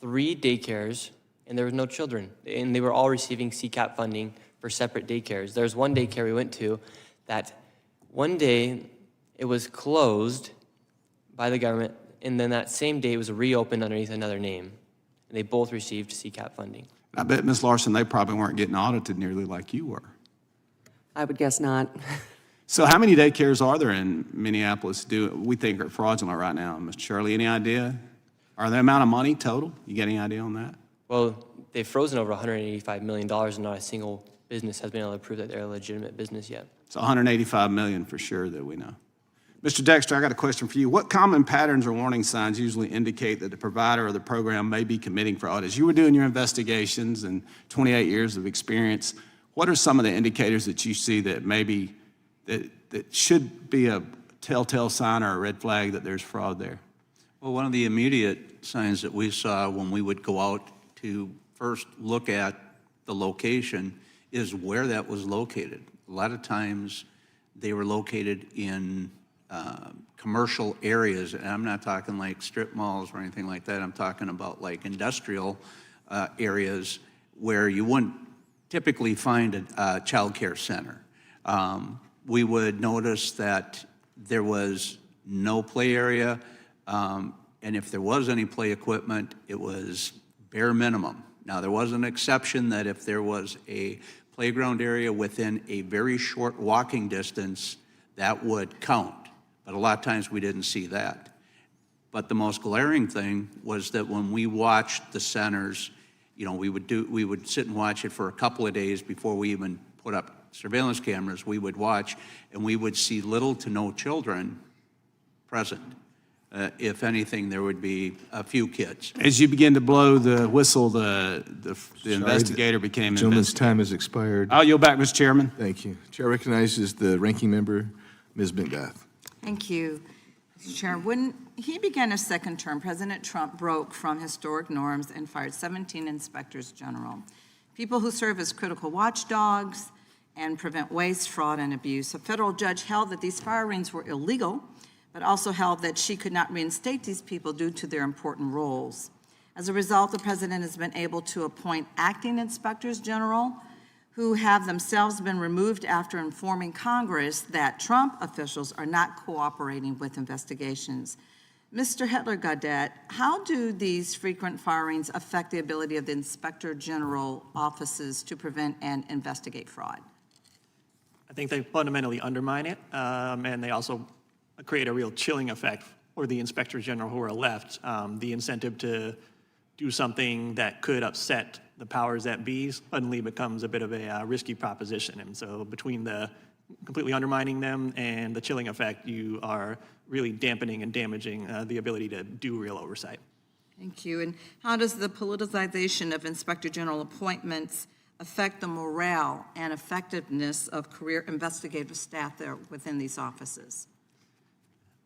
3 daycares, and there was no children. And they were all receiving CCAP funding for separate daycares. There was one daycare we went to that one day it was closed by the government, and then that same day it was reopened underneath another name. And they both received CCAP funding. I bet, Ms. Larson, they probably weren't getting audited nearly like you were. I would guess not. So how many daycares are there in Minneapolis we think are fraudulent right now, Mr. Shirley? Any idea? Are the amount of money total? You get any idea on that? Well, they've frozen over $185 million, and not a single business has been able to prove that they're a legitimate business yet. It's $185 million for sure that we know. Mr. Dexter, I got a question for you. What common patterns or warning signs usually indicate that the provider or the program may be committing fraud? As you were doing your investigations and 28 years of experience, what are some of the indicators that you see that maybe that should be a telltale sign or a red flag that there's fraud there? Well, one of the immediate signs that we saw when we would go out to first look at the location is where that was located. A lot of times they were located in commercial areas, and I'm not talking like strip malls or anything like that. I'm talking about like industrial areas where you wouldn't typically find a child care center. We would notice that there was no play area. And if there was any play equipment, it was bare minimum. Now, there was an exception that if there was a playground area within a very short walking distance, that would count. But a lot of times we didn't see that. But the most glaring thing was that when we watched the centers, you know, we would sit and watch it for a couple of days before we even put up surveillance cameras. We would watch, and we would see little to no children present. If anything, there would be a few kids. As you begin to blow the whistle, the investigator became an Gentleman's investigator. time has expired. I'll yield back, Mr. Chairman. Thank you. Chair recognizes the ranking member, Ms. McBath. Thank you, Mr. Chair. When he began his second term, President Trump broke from historic norms and fired 17 inspectors general, people who serve as critical watchdogs and prevent waste, fraud, and abuse. A federal judge held that these firings were illegal, but also held that she could not reinstate these people due to their important roles. As a result, the president has been able to appoint acting inspectors general who have themselves been removed after informing Congress that Trump officials are not cooperating with investigations. Mr. Hitler-Gaudette, how do these frequent firings affect the ability of the inspector general offices to prevent and investigate fraud? I think they fundamentally undermine it, and they also create a real chilling effect for the inspectors general who are left. The incentive to do something that could upset the powers that be suddenly becomes a bit of a risky proposition. And so between the completely undermining them and the chilling effect, you are really dampening and damaging the ability to do real oversight. Thank you. And how does the politicization of inspector general appointments affect the morale and effectiveness of career investigative staff there within these offices?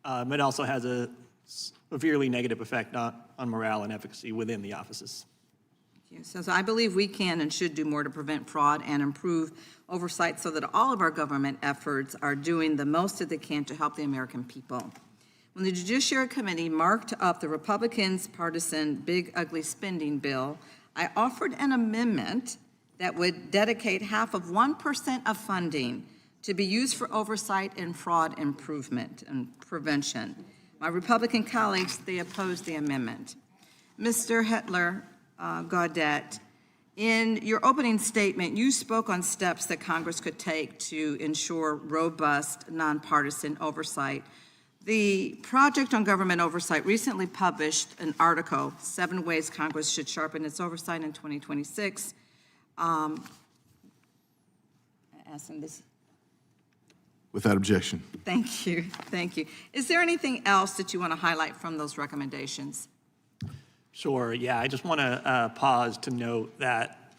It also has a severely negative effect on morale and efficacy within the offices. So I believe we can and should do more to prevent fraud and improve oversight so that all of our government efforts are doing the most that they can to help the American people. When the Judiciary Committee marked up the Republicans' partisan big ugly spending bill, I offered an amendment that would dedicate half of 1% of funding to be used for oversight and fraud improvement and prevention. My Republican colleagues, they opposed the amendment. Mr. Hitler-Gaudette, in your opening statement, you spoke on steps that Congress could take to ensure robust, nonpartisan oversight. The Project on Government Oversight recently published an article, 7 Ways Congress Should Sharpen Its Oversight in 2026. Without objection. Thank you. Thank you. Is there anything else that you want to highlight from those recommendations? Sure, yeah, I just want to pause to note that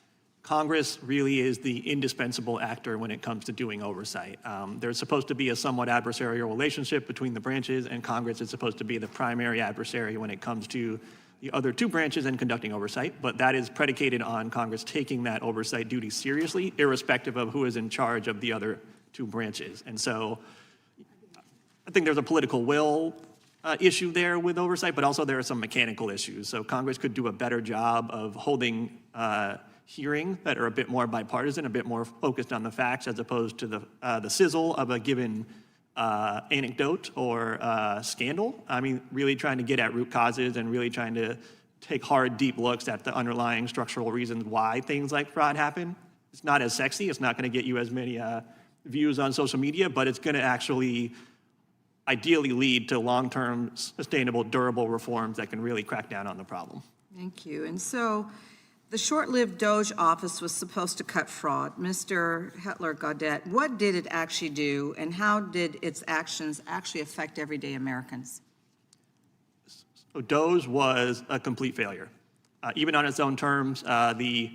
Congress really is the indispensable actor when it comes to doing oversight. There's supposed to be a somewhat adversarial relationship between the branches, and Congress is supposed to be the primary adversary when it comes to the other 2 branches and conducting oversight, but that is predicated on Congress taking that oversight duty seriously, irrespective of who is in charge of the other 2 branches. And so I think there's a political will issue there with oversight, but also there are some mechanical issues. So Congress could do a better job of holding hearings that are a bit more bipartisan, a bit more focused on the facts as opposed to the sizzle of a given anecdote or scandal. I mean, really trying to get at root causes and really trying to take hard, deep looks at the underlying structural reasons why things like fraud happen. It's not as sexy. It's not going to get you as many views on social media, but it's going to actually ideally lead to long-term, sustainable, durable reforms that can really crack down on the problem. Thank you. And so the short-lived DOJ office was supposed to cut fraud. Mr. Hitler-Gaudette, what did it actually do, and how did its actions actually affect everyday Americans? So DOJ was a complete failure. Even on its own terms, the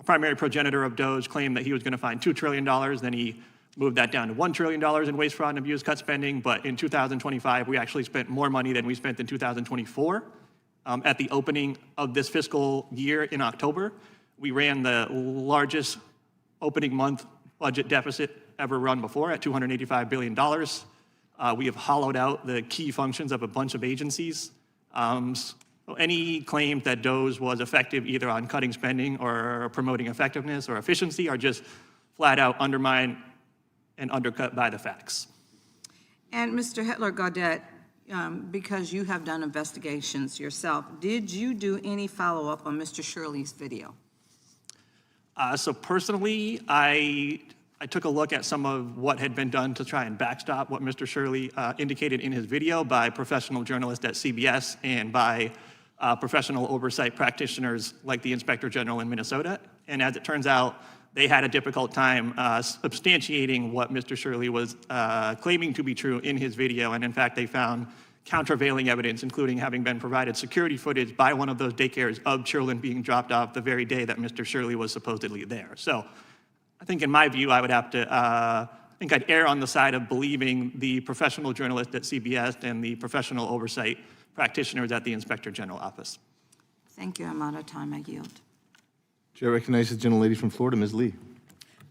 primary progenitor of DOJ claimed that he was going to find $2 trillion, then he moved that down to $1 trillion in waste, fraud, and abuse cut spending, but in 2025, we actually spent more money than we spent in 2024. At the opening of this fiscal year in October, we ran the largest opening month budget deficit ever run before at $285 billion. We have hollowed out the key functions of a bunch of agencies. So any claim that DOJ was effective either on cutting spending or promoting effectiveness or efficiency are just flat out undermined and undercut by the facts. And Mr. Hitler-Gaudette, because you have done investigations yourself, did you do any follow-up on Mr. Shirley's video? So personally, I took a look at some of what had been done to try and backstop what Mr. Shirley indicated in his video by professional journalists at CBS and by professional oversight practitioners like the Inspector General in Minnesota. And as it turns out, they had a difficult time substantiating what Mr. Shirley was claiming to be true in his video. And in fact, they found countervailing evidence, including having been provided security footage by one of those daycares of children being dropped off the very day that Mr. Shirley was supposedly there. So I think in my view, I would have to, I think I'd err on the side of believing the professional journalist at CBS and the professional oversight practitioners at the Inspector General office. Thank you. I'm out of time. I yield. Chair recognizes the gentlelady from Florida, Ms. Lee.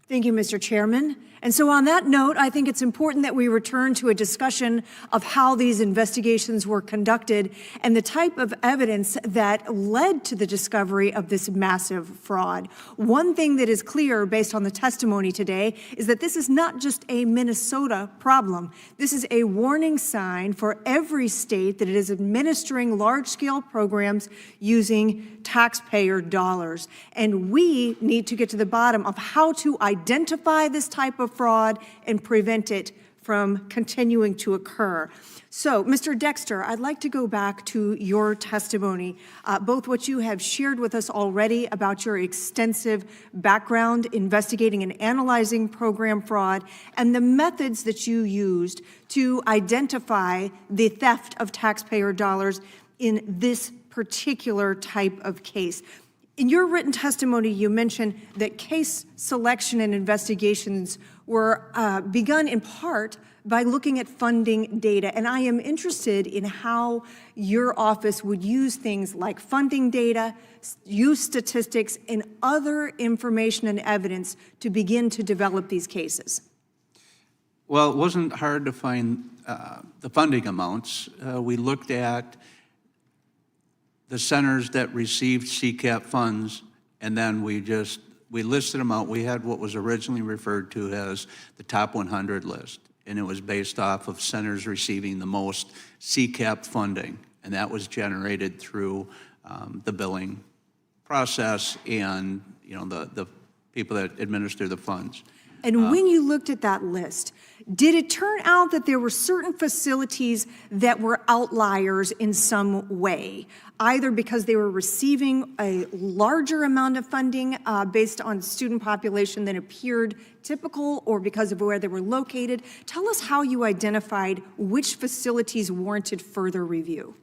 Thank you, Mr. Chairman. And so on that note, I think it's important that we return to a discussion of how these investigations were conducted and the type of evidence that led to the discovery of this massive fraud. One thing that is clear based on the testimony today is that this is not just a Minnesota problem. This is a warning sign for every state that it is administering large-scale programs using taxpayer dollars. And we need to get to the bottom of how to identify this type of fraud and prevent it from continuing to occur. So, Mr. Dexter, I'd like to go back to your testimony, both what you have shared with us already about your extensive background investigating and analyzing program fraud, and the methods that you used to identify the theft of taxpayer dollars in this particular type of case. In your written testimony, you mentioned that case selection and investigations were begun in part by looking at funding data. And I am interested in how your office would use things like funding data, use statistics, and other information and evidence to begin to develop these cases. Well, it wasn't hard to find the funding amounts. We looked at the centers that received CCAP funds, and then we listed them out. We had what was originally referred to as the top 100 list, and it was based off of centers receiving the most CCAP funding, and that was generated through the billing process and the people that administer the funds. And when you looked at that list, did it turn out that there were certain facilities that were outliers in some way, either because they were receiving a larger amount of funding based on student population than appeared typical, or because of where they were located? Tell us how you identified which facilities warranted further review.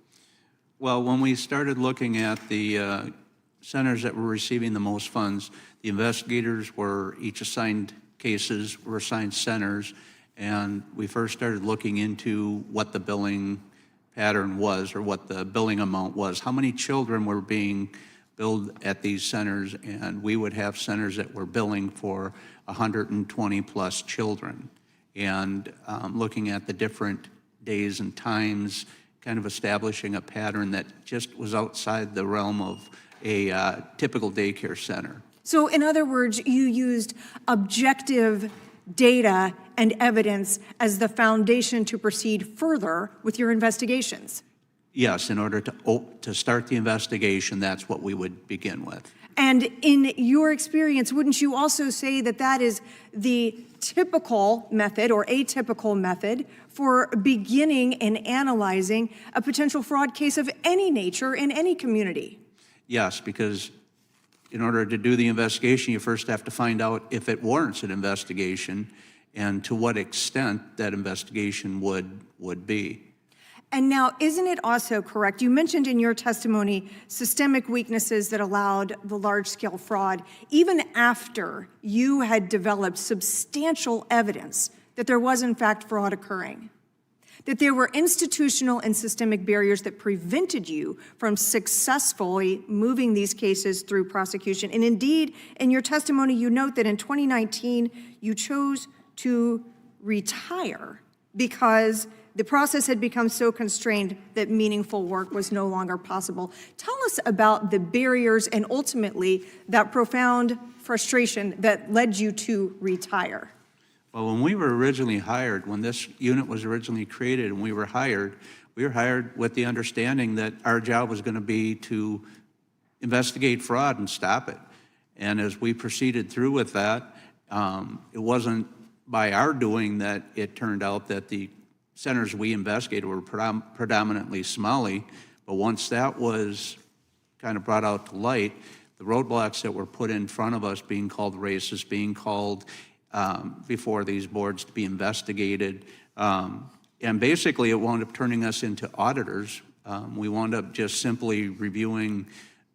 Well, when we started looking at the centers that were receiving the most funds, the investigators were each assigned cases, were assigned centers, and we first started looking into what the billing pattern was, or what the billing amount was, how many children were being billed at these centers, and we would have centers that were billing for 120 plus children, and looking at the different days and times, kind of establishing a pattern that just was outside the realm of a typical daycare center. So in other words, you used objective data and evidence as the foundation to proceed further with your investigations. Yes, in order to start the investigation, that's what we would begin with. And in your experience, wouldn't you also say that that is the typical method or atypical method for beginning and analyzing a potential fraud case of any nature in any community? Yes, because in order to do the investigation, you first have to find out if it warrants an investigation and to what extent that investigation would be. And now, isn't it also correct, you mentioned in your testimony systemic weaknesses that allowed the large-scale fraud, even after you had developed substantial evidence that there was in fact fraud occurring, that there were institutional and systemic barriers that prevented you from successfully moving these cases through prosecution. And indeed, in your testimony, you note that in 2019, you chose to retire because the process had become so constrained that meaningful work was no longer possible. Tell us about the barriers and ultimately that profound frustration that led you to retire. Well, when we were originally hired, when this unit was originally created and we were hired with the understanding that our job was going to be to investigate fraud and stop it. And as we proceeded through with that, it wasn't by our doing that it turned out that the centers we investigated were predominantly Somali. But once that was kind of brought out to light, the roadblocks that were put in front of us, being called racist, being called before these boards to be investigated, and basically it wound up turning us into auditors. We wound up just simply reviewing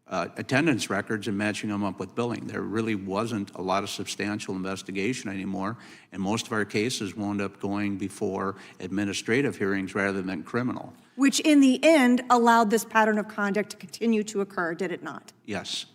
attendance records and matching them up with billing. There really wasn't a lot of substantial investigation anymore, and most of our cases wound up going before administrative hearings rather than criminal. Which in the end allowed this pattern of conduct to continue to occur, did it not? Yes.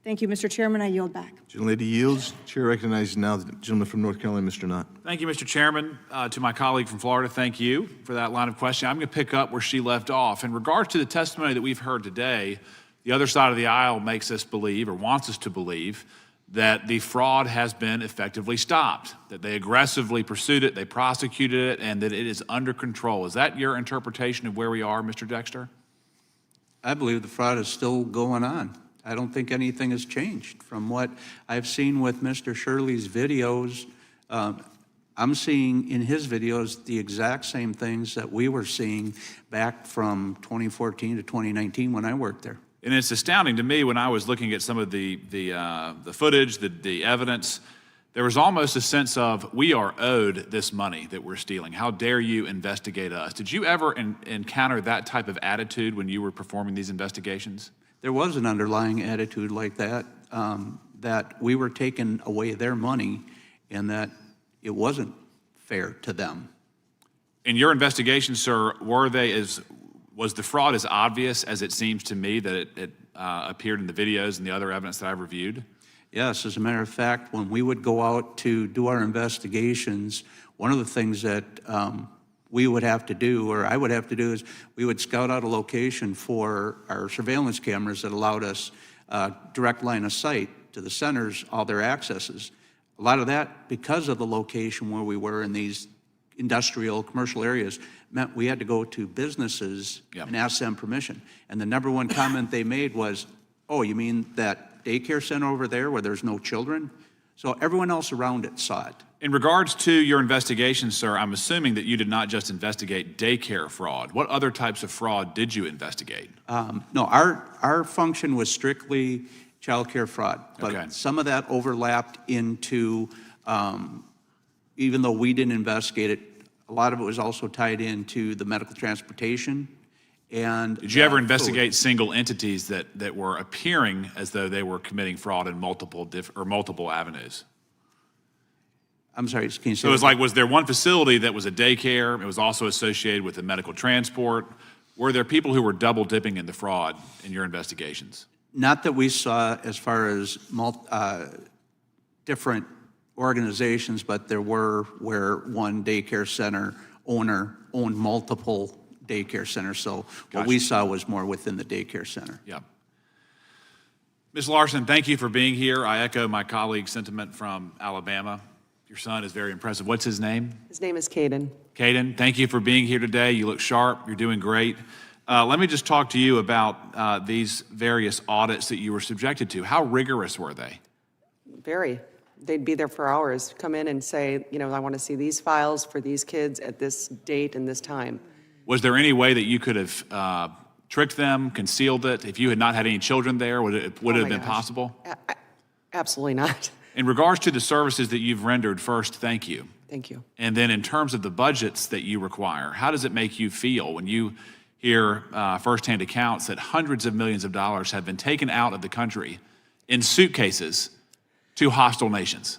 Thank you, Mr. Chairman. I yield back. Gentlelady yields. Chair recognizes now the gentleman from North Carolina, Mr. Knott. Thank you, Mr. Chairman. To my colleague from Florida, thank you for that line of questioning. I'm going to pick up where she left off. In regards to the testimony that we've heard today, the other side of the aisle makes us believe, or wants us to believe, that the fraud has been effectively stopped, that they aggressively pursued it, they prosecuted it, and that it is under control. Is that your interpretation of where we are, Mr. Dexter? I believe the fraud is still going on. I don't think anything has changed. From what I've seen with Mr. Shirley's videos, I'm seeing in his videos the exact same things that we were seeing back from 2014 to 2019 when I worked there. And it's astounding to me when I was looking at some of the footage, the evidence, there was almost a sense of, we are owed this money that we're stealing. How dare you investigate us? Did you ever encounter that type of attitude when you were performing these investigations? There was an underlying attitude like that, that we were taking away their money and that it wasn't fair to them. In your investigation, sir, was the fraud as obvious as it seems to me that it appeared in the videos and the other evidence that I've reviewed? Yes, as a matter of fact, when we would go out to do our investigations, one of the things that we would have to do, or I would have to do, is we would scout out a location for our surveillance cameras that allowed us direct line of sight to the centers, all their accesses. A lot of that, because of the location where we were in these industrial, commercial areas, meant we had to go to businesses and ask them permission. And the number one comment they made was, oh, you mean that daycare center over there where there's no children? So everyone else around it saw it. In regards to your investigation, sir, I'm assuming that you did not just investigate daycare fraud. What other types of fraud did you investigate? No, our function was strictly child care fraud, but some of that overlapped into, even though we didn't investigate it, a lot of it was also tied into the medical transportation. And did you ever investigate single entities that were appearing as though they were committing fraud in multiple avenues? I'm sorry, can you say So it was like, was there one facility that was a daycare? It was also associated with the medical transport. Were there people who were double dipping in the fraud in your investigations? Not that we saw as far as different organizations, but there were where one daycare center owner owned multiple daycare centers. So what we saw was more within the daycare center. Yeah. Ms. Larson, thank you for being here. I echo my colleague's sentiment from Alabama. Your son is very impressive. What's his name? His name is Caden. Caden, thank you for being here today. You look sharp. You're doing great. Let me just talk to you about these various audits that you were subjected to. How rigorous were they? Very. They'd be there for hours, come in and say, you know, I want to see these files for these kids at this date and this time. Was there any way that you could have tricked them, concealed it? If you had not had any children there, would it have been possible? Absolutely not. In regards to the services that you've rendered, first, thank you. Thank you. And then in terms of the budgets that you require, how does it make you feel when you hear firsthand accounts that hundreds of millions of dollars have been taken out of the country in suitcases to hostile nations?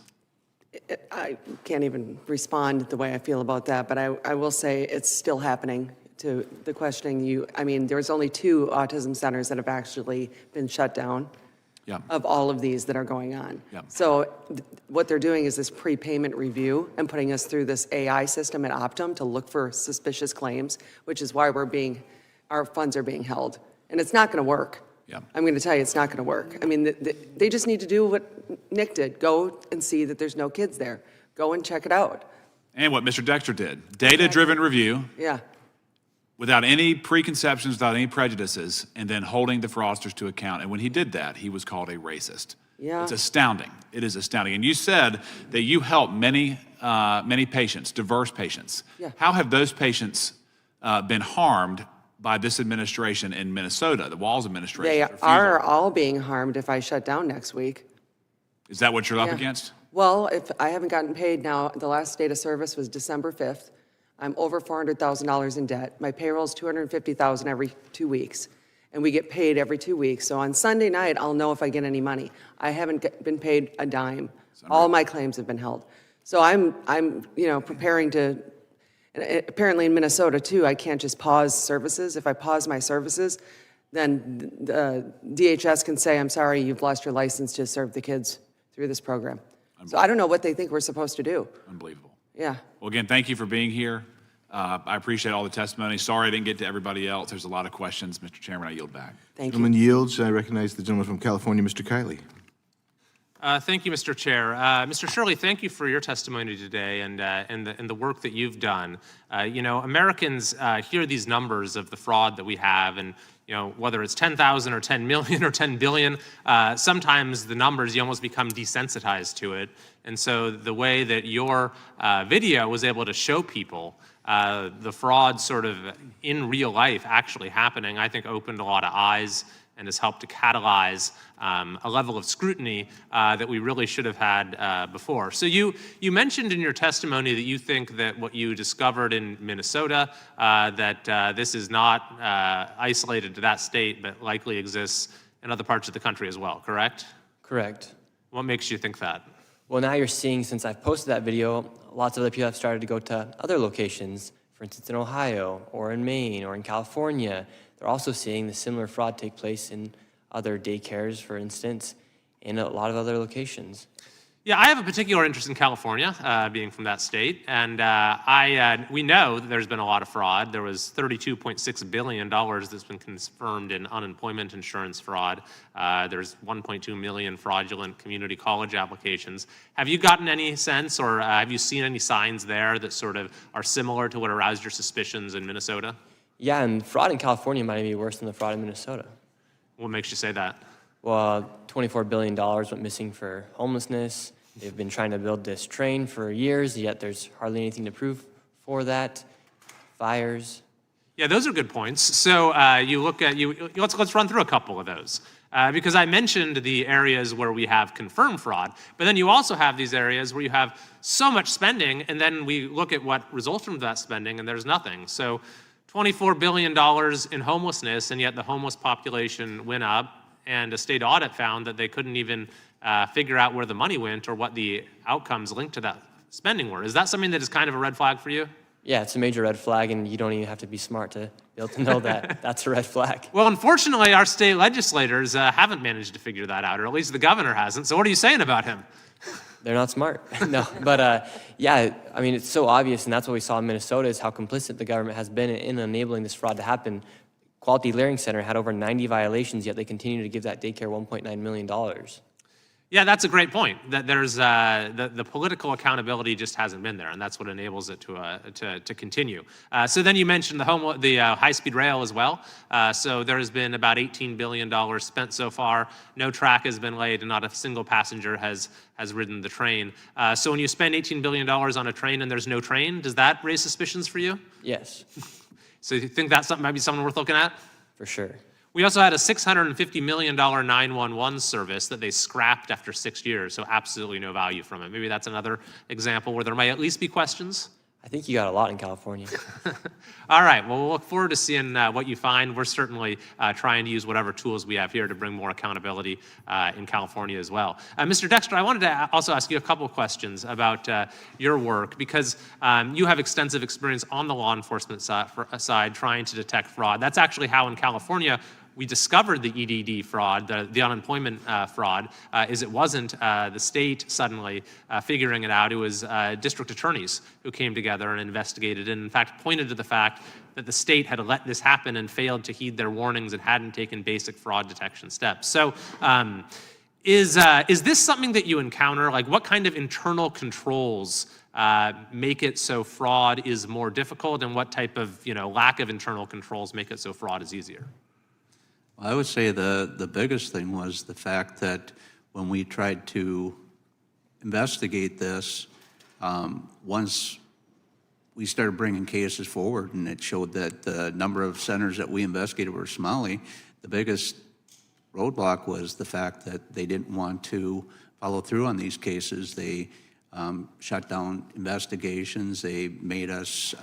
I can't even respond the way I feel about that, but I will say it's still happening. To the questioning I mean, there's only 2 autism centers that have actually been shut down of all of these that are going on. So what they're doing is this prepayment review and putting us through this AI system at Optum to look for suspicious claims, which is why our funds are being held. And it's not going to work. I'm going to tell you, it's not going to work. I mean, they just need to do what Nick did, go and see that there's no kids there. Go and check it out. And what Mr. Dexter did, data-driven review, Yeah. without any preconceptions, without any prejudices, and then holding the fraudsters to account. And when he did that, he was called a racist. Yeah. It's astounding. It is astounding. And you said that you help many patients, diverse patients. Yeah. How have those patients been harmed by this administration in Minnesota, the Walz administration? They refusal? are all being harmed if I shut down next week. Is that what you're up Yeah. against? Well, if I haven't gotten paid now, the last date of service was December 5th. I'm over $400,000 in debt. My payroll is $250,000 every 2 weeks, and we get paid every 2 weeks. So on Sunday night, I'll know if I get any money. I haven't been paid a dime. All my claims have been held. So I'm preparing to. And apparently in Minnesota too, I can't just pause services. If I pause my services, then the DHS can say, "I'm sorry, you've lost your license to serve the kids through this program." So I don't know what they think we're supposed to do. Unbelievable. Yeah. Well, again, thank you for being here. I appreciate all the testimony. Sorry I didn't get to everybody else. There's a lot of questions. Mr. Chairman, I yield back. Thank you. Gentleman yields. I recognize the gentleman from California, Mr. Kiley. Thank you, Mr. Chair. Mr. Shirley, thank you for your testimony today and the work that you've done. Americans hear these numbers of the fraud that we have, and whether it's 10,000 or 10 million or 10 billion, sometimes the numbers, you almost become desensitized to it. And so the way that your video was able to show people the fraud sort of in real life actually happening, I think opened a lot of eyes and has helped to catalyze a level of scrutiny that we really should have had before. So you mentioned in your testimony that you think that what you discovered in Minnesota, that this is not isolated to that state, but likely exists in other parts of the country as well, correct? Correct. What makes you think that? Well, now you're seeing, since I've posted that video, lots of other people have started to go to other locations, for instance, in Ohio or in Maine or in California. They're also seeing the similar fraud take place in other daycares, for instance, in a lot of other locations. Yeah, I have a particular interest in California, being from that state, and we know that there's been a lot of fraud. There was $32.6 billion that's been confirmed in unemployment insurance fraud. There's 1.2 million fraudulent community college applications. Have you gotten any sense, or have you seen any signs there that sort of are similar to what aroused your suspicions in Minnesota? Yeah, and fraud in California might be worse than the fraud in Minnesota. What makes you say that? Well, $24 billion went missing for homelessness. They've been trying to build this train for years, yet there's hardly anything to prove for that. Fires. Yeah, those are good points. So you look at let's run through a couple of those. Because I mentioned the areas where we have confirmed fraud, but then you also have these areas where you have so much spending, and then we look at what results from that spending, and there's nothing. So $24 billion in homelessness, and yet the homeless population went up, and a state audit found that they couldn't even figure out where the money went or what the outcomes linked to that spending were. Is that something that is kind of a red flag for you? Yeah, it's a major red flag, and you don't even have to be smart to be able to know that that's a red flag. Well, unfortunately, our state legislators haven't managed to figure that out, or at least the governor hasn't. So what are you saying about him? They're not smart. No, but yeah, I mean, it's so obvious, and that's what we saw in Minnesota, is how complicit the government has been in enabling this fraud to happen. Quality Learning Center had over 90 violations, yet they continue to give that daycare $1.9 million. Yeah, that's a great point. That there's the political accountability just hasn't been there, and that's what enables it to continue. So then you mentioned the high-speed rail as well. So there has been about $18 billion spent so far. No track has been laid, and not a single passenger has ridden the train. So when you spend $18 billion on a train and there's no train, does that raise suspicions for you? Yes. So you think that might be something worth looking at? For sure. We also had a $650 million 911 service that they scrapped after 6 years, so absolutely no value from it. Maybe that's another example where there might at least be questions. I think you got a lot in California. All right, well, we'll look forward to seeing what you find. We're certainly trying to use whatever tools we have here to bring more accountability in California as well. Mr. Dexter, I wanted to also ask you a couple of questions about your work, because you have extensive experience on the law enforcement side trying to detect fraud. That's actually how in California we discovered the EDD fraud, the unemployment fraud, is it wasn't the state suddenly figuring it out. It was district attorneys who came together and investigated, and in fact pointed to the fact that the state had let this happen and failed to heed their warnings and hadn't taken basic fraud detection steps. So Is this something that you encounter? Like, what kind of internal controls make it so fraud is more difficult, and what type of lack of internal controls make it so fraud is easier? Well, I would say the biggest thing was the fact that when we tried to investigate this, once we started bringing cases forward and it showed that the number of centers that we investigated were Somali, the biggest roadblock was the fact that they didn't want to follow through on these cases. They shut down investigations. They made us,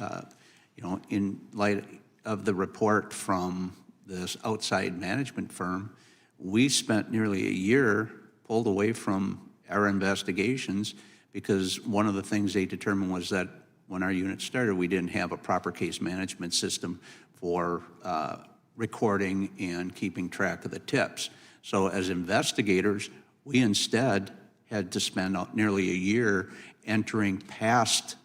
in light of the report from this outside management firm, we spent nearly a year pulled away from our investigations because one of the things they determined was that when our unit started, we didn't have a proper case management system for recording and keeping track of the tips. So as investigators, we instead had to spend nearly a year entering past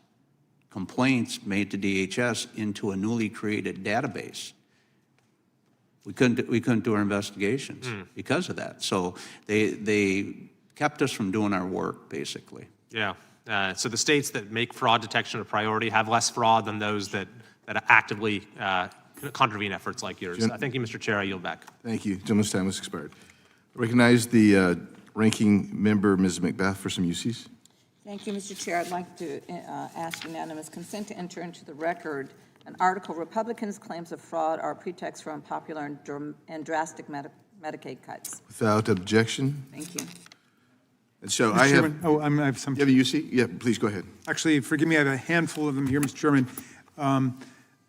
complaints made to DHS into a newly created database. We couldn't do our investigations because of that. So they kept us from doing our work, basically. Yeah. So the states that make fraud detection a priority have less fraud than those that actively contravene efforts like yours. Thank you, Mr. Chair. I yield back. Thank you. Gentleman's time has expired. I recognize the ranking member, Ms. McBath, for some UCs. Thank you, Mr. Chair. I'd like to ask unanimous consent to enter into the record an article, Republicans' claims of fraud are a pretext for unpopular and drastic Medicaid cuts. Without objection. Thank you. And so Mr. Chairman, I have some. You have a UC? Yeah, please go ahead. Actually, forgive me, I have a handful of them here, Mr. Chairman.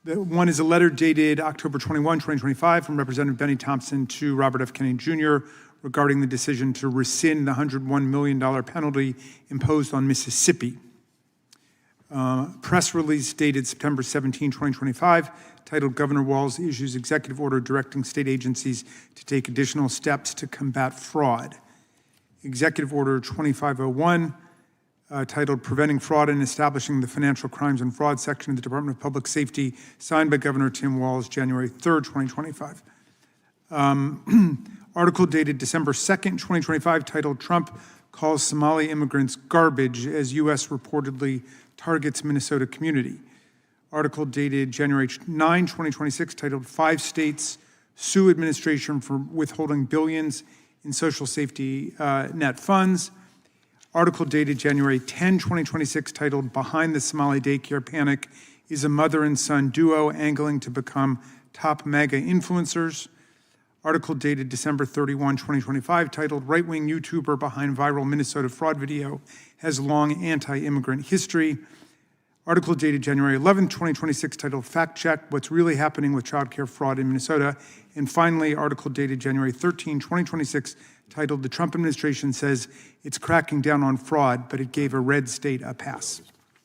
One is a letter dated October 21, 2025 from Representative Benny Thompson to Robert F. Kennedy Jr. regarding the decision to rescind the $101 million penalty imposed on Mississippi. Press release dated September 17, 2025, titled Governor Walz issues executive order directing state agencies to take additional steps to combat fraud. Executive Order 2501, titled Preventing Fraud and Establishing the Financial Crimes and Fraud section of the Department of Public Safety, signed by Governor Tim Walz, January 3rd, 2025. Article dated December 2nd, 2025, titled Trump calls Somali immigrants garbage as U.S. reportedly targets Minnesota community. Article dated January 9, 2026, titled 5 States Sue Administration for Withholding Billions in Social Safety Net Funds. Article dated January 10, 2026, titled Behind the Somali Daycare Panic is a Mother and Son Duo Angling to Become Top MAGA Influencers. Article dated December 31, 2025, titled Right-Wing YouTuber Behind Viral Minnesota Fraud Video Has Long Anti-Immigrant History. Article dated January 11, 2026, titled Fact Check What's Really Happening with Childcare Fraud in Minnesota. And finally, article dated January 13, 2026, titled The Trump Administration Says It's Cracking Down on Fraud, but it gave a red state a pass.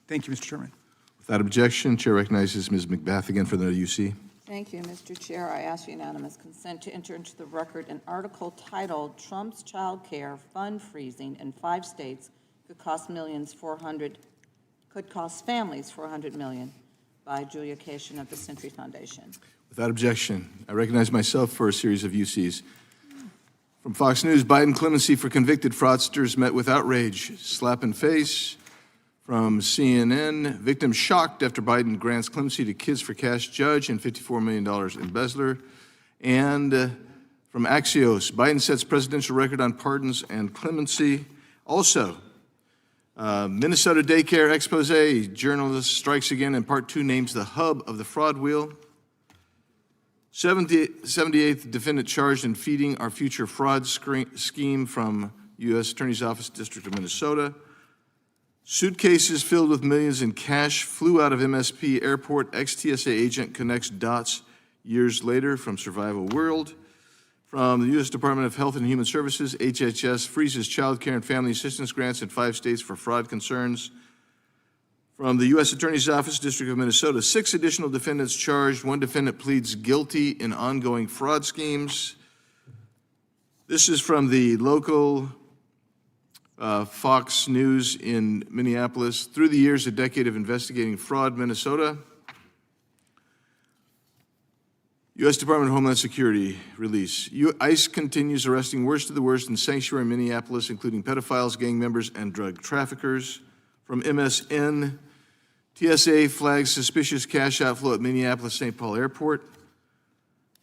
Thank you, Mr. Chairman. Without objection, Chair recognizes Ms. McBath again for the UC. Thank you, Mr. Chair. I ask unanimous consent to enter into the record an article titled Trump's Child Care Fund Freezing in 5 States could cost families $400 million by Julia Cation of the Century Foundation. Without objection, I recognize myself for a series of UCs. From Fox News, Biden clemency for convicted fraudsters met with outrage, slap in face. From CNN, victims shocked after Biden grants clemency to Kids for Cash judge and $54 million embezzler. And from Axios, Biden sets presidential record on pardons and clemency. Also, Minnesota daycare expose, journalist strikes again, and part 2 names the hub of the fraud wheel. 78th defendant charged in feeding our future fraud scheme from U.S. Attorney's Office, District of Minnesota. Suitcases filled with millions in cash flew out of MSP airport. Ex-TSA agent connects dots years later from Survival World. From the U.S. Department of Health and Human Services, HHS freezes child care and family assistance grants in 5 states for fraud concerns. From the U.S. Attorney's Office, District of Minnesota, 6 additional defendants charged. 1 defendant pleads guilty in ongoing fraud schemes. This is from the local Fox News in Minneapolis. Through the years, a decade of investigating fraud, Minnesota. U.S. Department of Homeland Security release. ICE continues arresting worst of the worst in sanctuary Minneapolis, including pedophiles, gang members, and drug traffickers. From MSN, TSA flags suspicious cash outflow at Minneapolis-St. Paul Airport.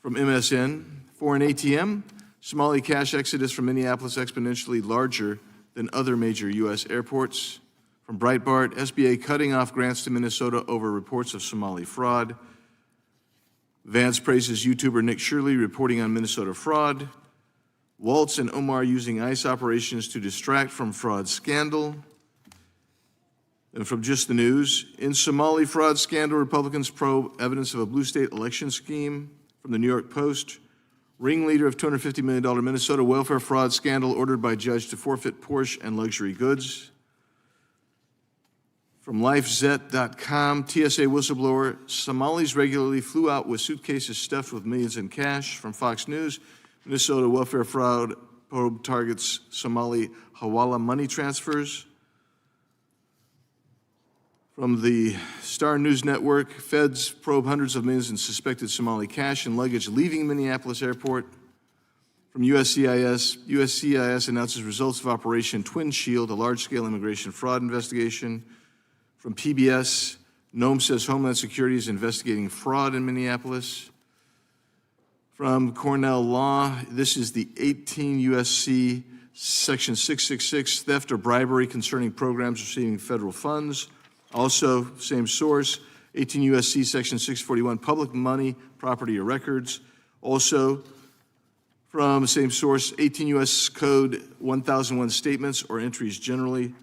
From MSN, foreign ATM, Somali cash exodus from Minneapolis exponentially larger than other major U.S. airports. From Breitbart, SBA cutting off grants to Minnesota over reports of Somali fraud. Vance praises YouTuber Nick Shirley reporting on Minnesota fraud. Waltz and Omar using ICE operations to distract from fraud scandal. And from Just the News, in Somali fraud scandal, Republicans probe evidence of a blue state election scheme. From the New York Post, ringleader of $250 million Minnesota welfare fraud scandal ordered by judge to forfeit Porsche and luxury goods. From LifeZet.com, TSA whistleblower, Somalis regularly flew out with suitcases stuffed with millions in cash. From Fox News, Minnesota welfare fraud probe targets Somali Hawala money transfers. From the Star News Network, feds probe hundreds of millions in suspected Somali cash and luggage leaving Minneapolis Airport. From USCIS announces results of Operation Twin Shield, a large-scale immigration fraud investigation. From PBS, Nome says Homeland Security is investigating fraud in Minneapolis. From Cornell Law, this is the 18 U.S.C. Section 666, theft or bribery concerning programs receiving federal funds. Also, same source, 18 U.S.C. Section 641, public money, property, or records. Also, from the same source, 18 U.S. Code 1001, statements or entries generally.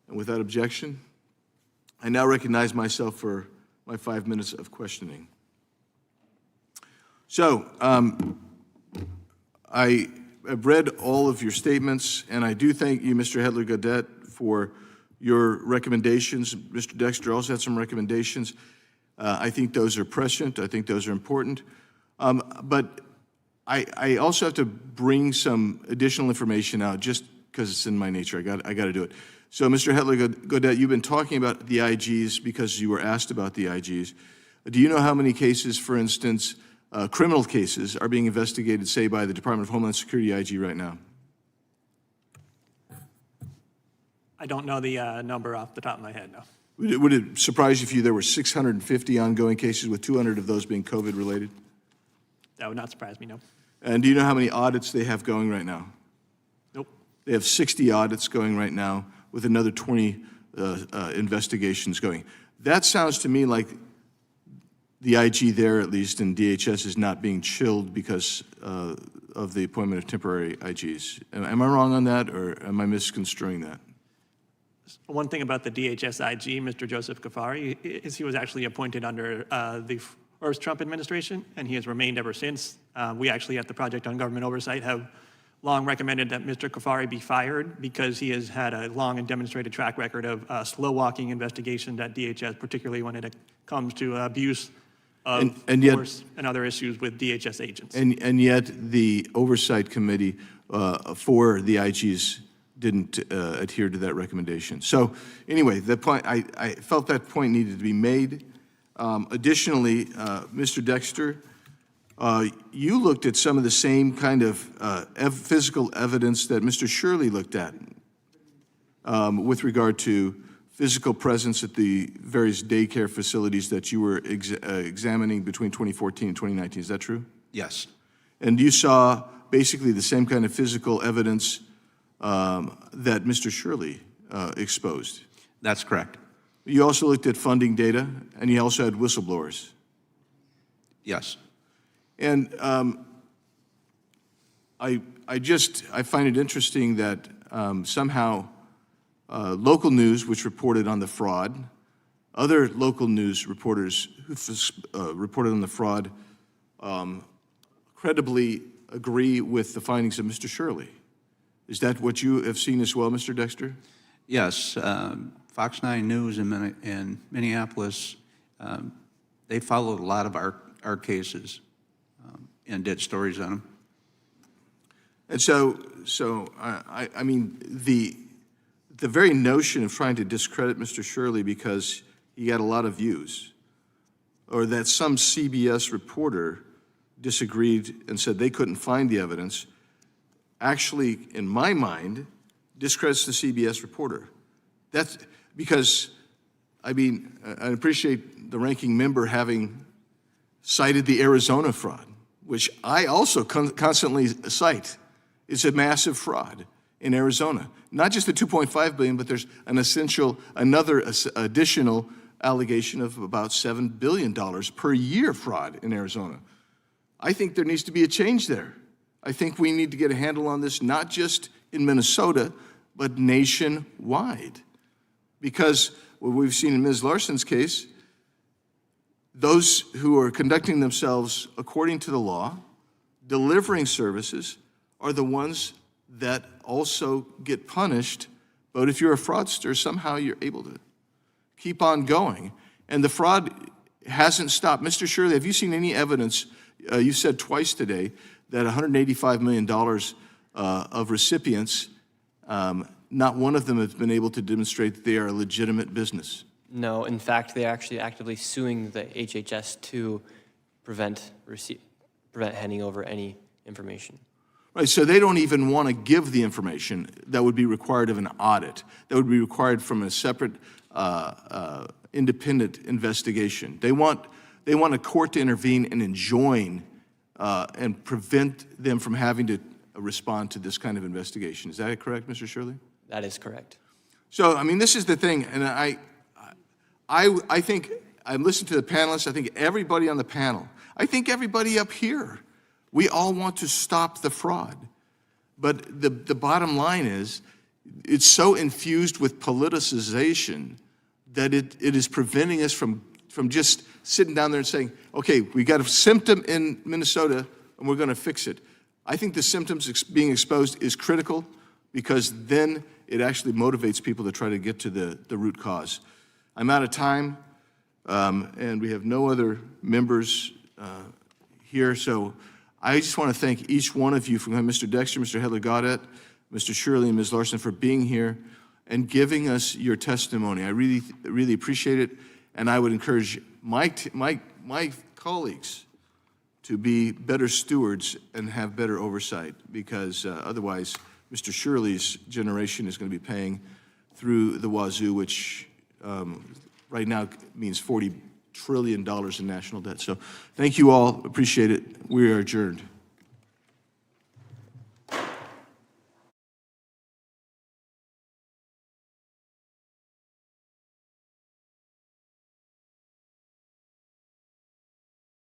And without objection, I now recognize myself for my 5 minutes of questioning. So, I have read all of your statements, and I do thank you, Mr. Hedler-Godet, for your recommendations. Mr. Dexter also had some recommendations. I think those are prescient. I think those are important. But I also have to bring some additional information out just because it's in my nature. I got to do it. So, Mr. Hedler-Godet, you've been talking about the IGs because you were asked about the IGs. Do you know how many cases, for instance, criminal cases are being investigated, say, by the Department of Homeland Security IG right now? I don't know the number off the top of my head, no. Would it surprise you if there were 650 ongoing cases, with 200 of those being COVID-related? That would not surprise me, no. And do you know how many audits they have going right now? Nope. They have 60 audits going right now, with another 20 investigations going. That sounds to me like the IG there, at least in DHS, is not being chilled because of the appointment of temporary IGs. Am I wrong on that, or am I misconstruing that? One thing about the DHS IG, Mr. Joseph Kafari, is he was actually appointed under the first Trump administration, and he has remained ever since. We actually at the Project on Government Oversight have long recommended that Mr. Kafari be fired because he has had a long and demonstrated track record of slow-walking investigations at DHS, particularly when it comes to abuse of force and other issues with DHS agents. And yet the Oversight Committee for the IGs didn't adhere to that recommendation. So anyway, the point, I felt that point needed to be made. Additionally, Mr. Dexter, you looked at some of the same kind of physical evidence that Mr. Shirley looked at with regard to physical presence at the various daycare facilities that you were examining between 2014 and 2019. Is that true? Yes. And you saw basically the same kind of physical evidence that Mr. Shirley exposed. That's correct. You also looked at funding data, and you also had whistleblowers. Yes. And I find it interesting that somehow local news, which reported on the fraud, other local news reporters who reported on the fraud credibly agree with the findings of Mr. Shirley. Is that what you have seen as well, Mr. Dexter? Yes. Fox 9 News in Minneapolis, they followed a lot of our cases and did stories on them. And so I mean, the very notion of trying to discredit Mr. Shirley because he got a lot of views, or that some CBS reporter disagreed and said they couldn't find the evidence, actually, in my mind, discredits the CBS reporter. That's because, I mean, I appreciate the ranking member having cited the Arizona fraud, which I also constantly cite. It's a massive fraud in Arizona. Not just the $2.5 billion, but there's another additional allegation of about $7 billion per year fraud in Arizona. I think there needs to be a change there. I think we need to get a handle on this, not just in Minnesota, but nationwide. Because what we've seen in Ms. Larson's case, those who are conducting themselves according to the law, delivering services, are the ones that also get punished. But if you're a fraudster, somehow you're able to keep on going. And the fraud hasn't stopped. Mr. Shirley, have you seen any evidence? You said twice today that $185 million of recipients, not one of them has been able to demonstrate that they are a legitimate business. No, in fact, they're actually actively suing the HHS to prevent handing over any information. Right, so they don't even want to give the information that would be required of an audit, that would be required from a separate independent investigation. They want a court to intervene and enjoin and prevent them from having to respond to this kind of investigation. Is that correct, Mr. Shirley? That is correct. So, I mean, this is the thing, and I think, I listened to the panelists, I think everybody on the panel, I think everybody up here, we all want to stop the fraud. But the bottom line is, it's so infused with politicization that it is preventing us from just sitting down there and saying, okay, we got a symptom in Minnesota and we're going to fix it. I think the symptoms being exposed is critical because then it actually motivates people to try to get to the root cause. I'm out of time, and we have no other members here, so I just want to thank each one of you, from Mr. Dexter, Mr. Hedler-Gaudet, Mr. Shirley, and Ms. Larson, for being here and giving us your testimony. I really, really appreciate it, and I would encourage my colleagues to be better stewards and have better oversight, because otherwise Mr. Shirley's generation is going to be paying through the wazoo, which right now means $40 trillion in national debt. So thank you all. Appreciate it. We are adjourned.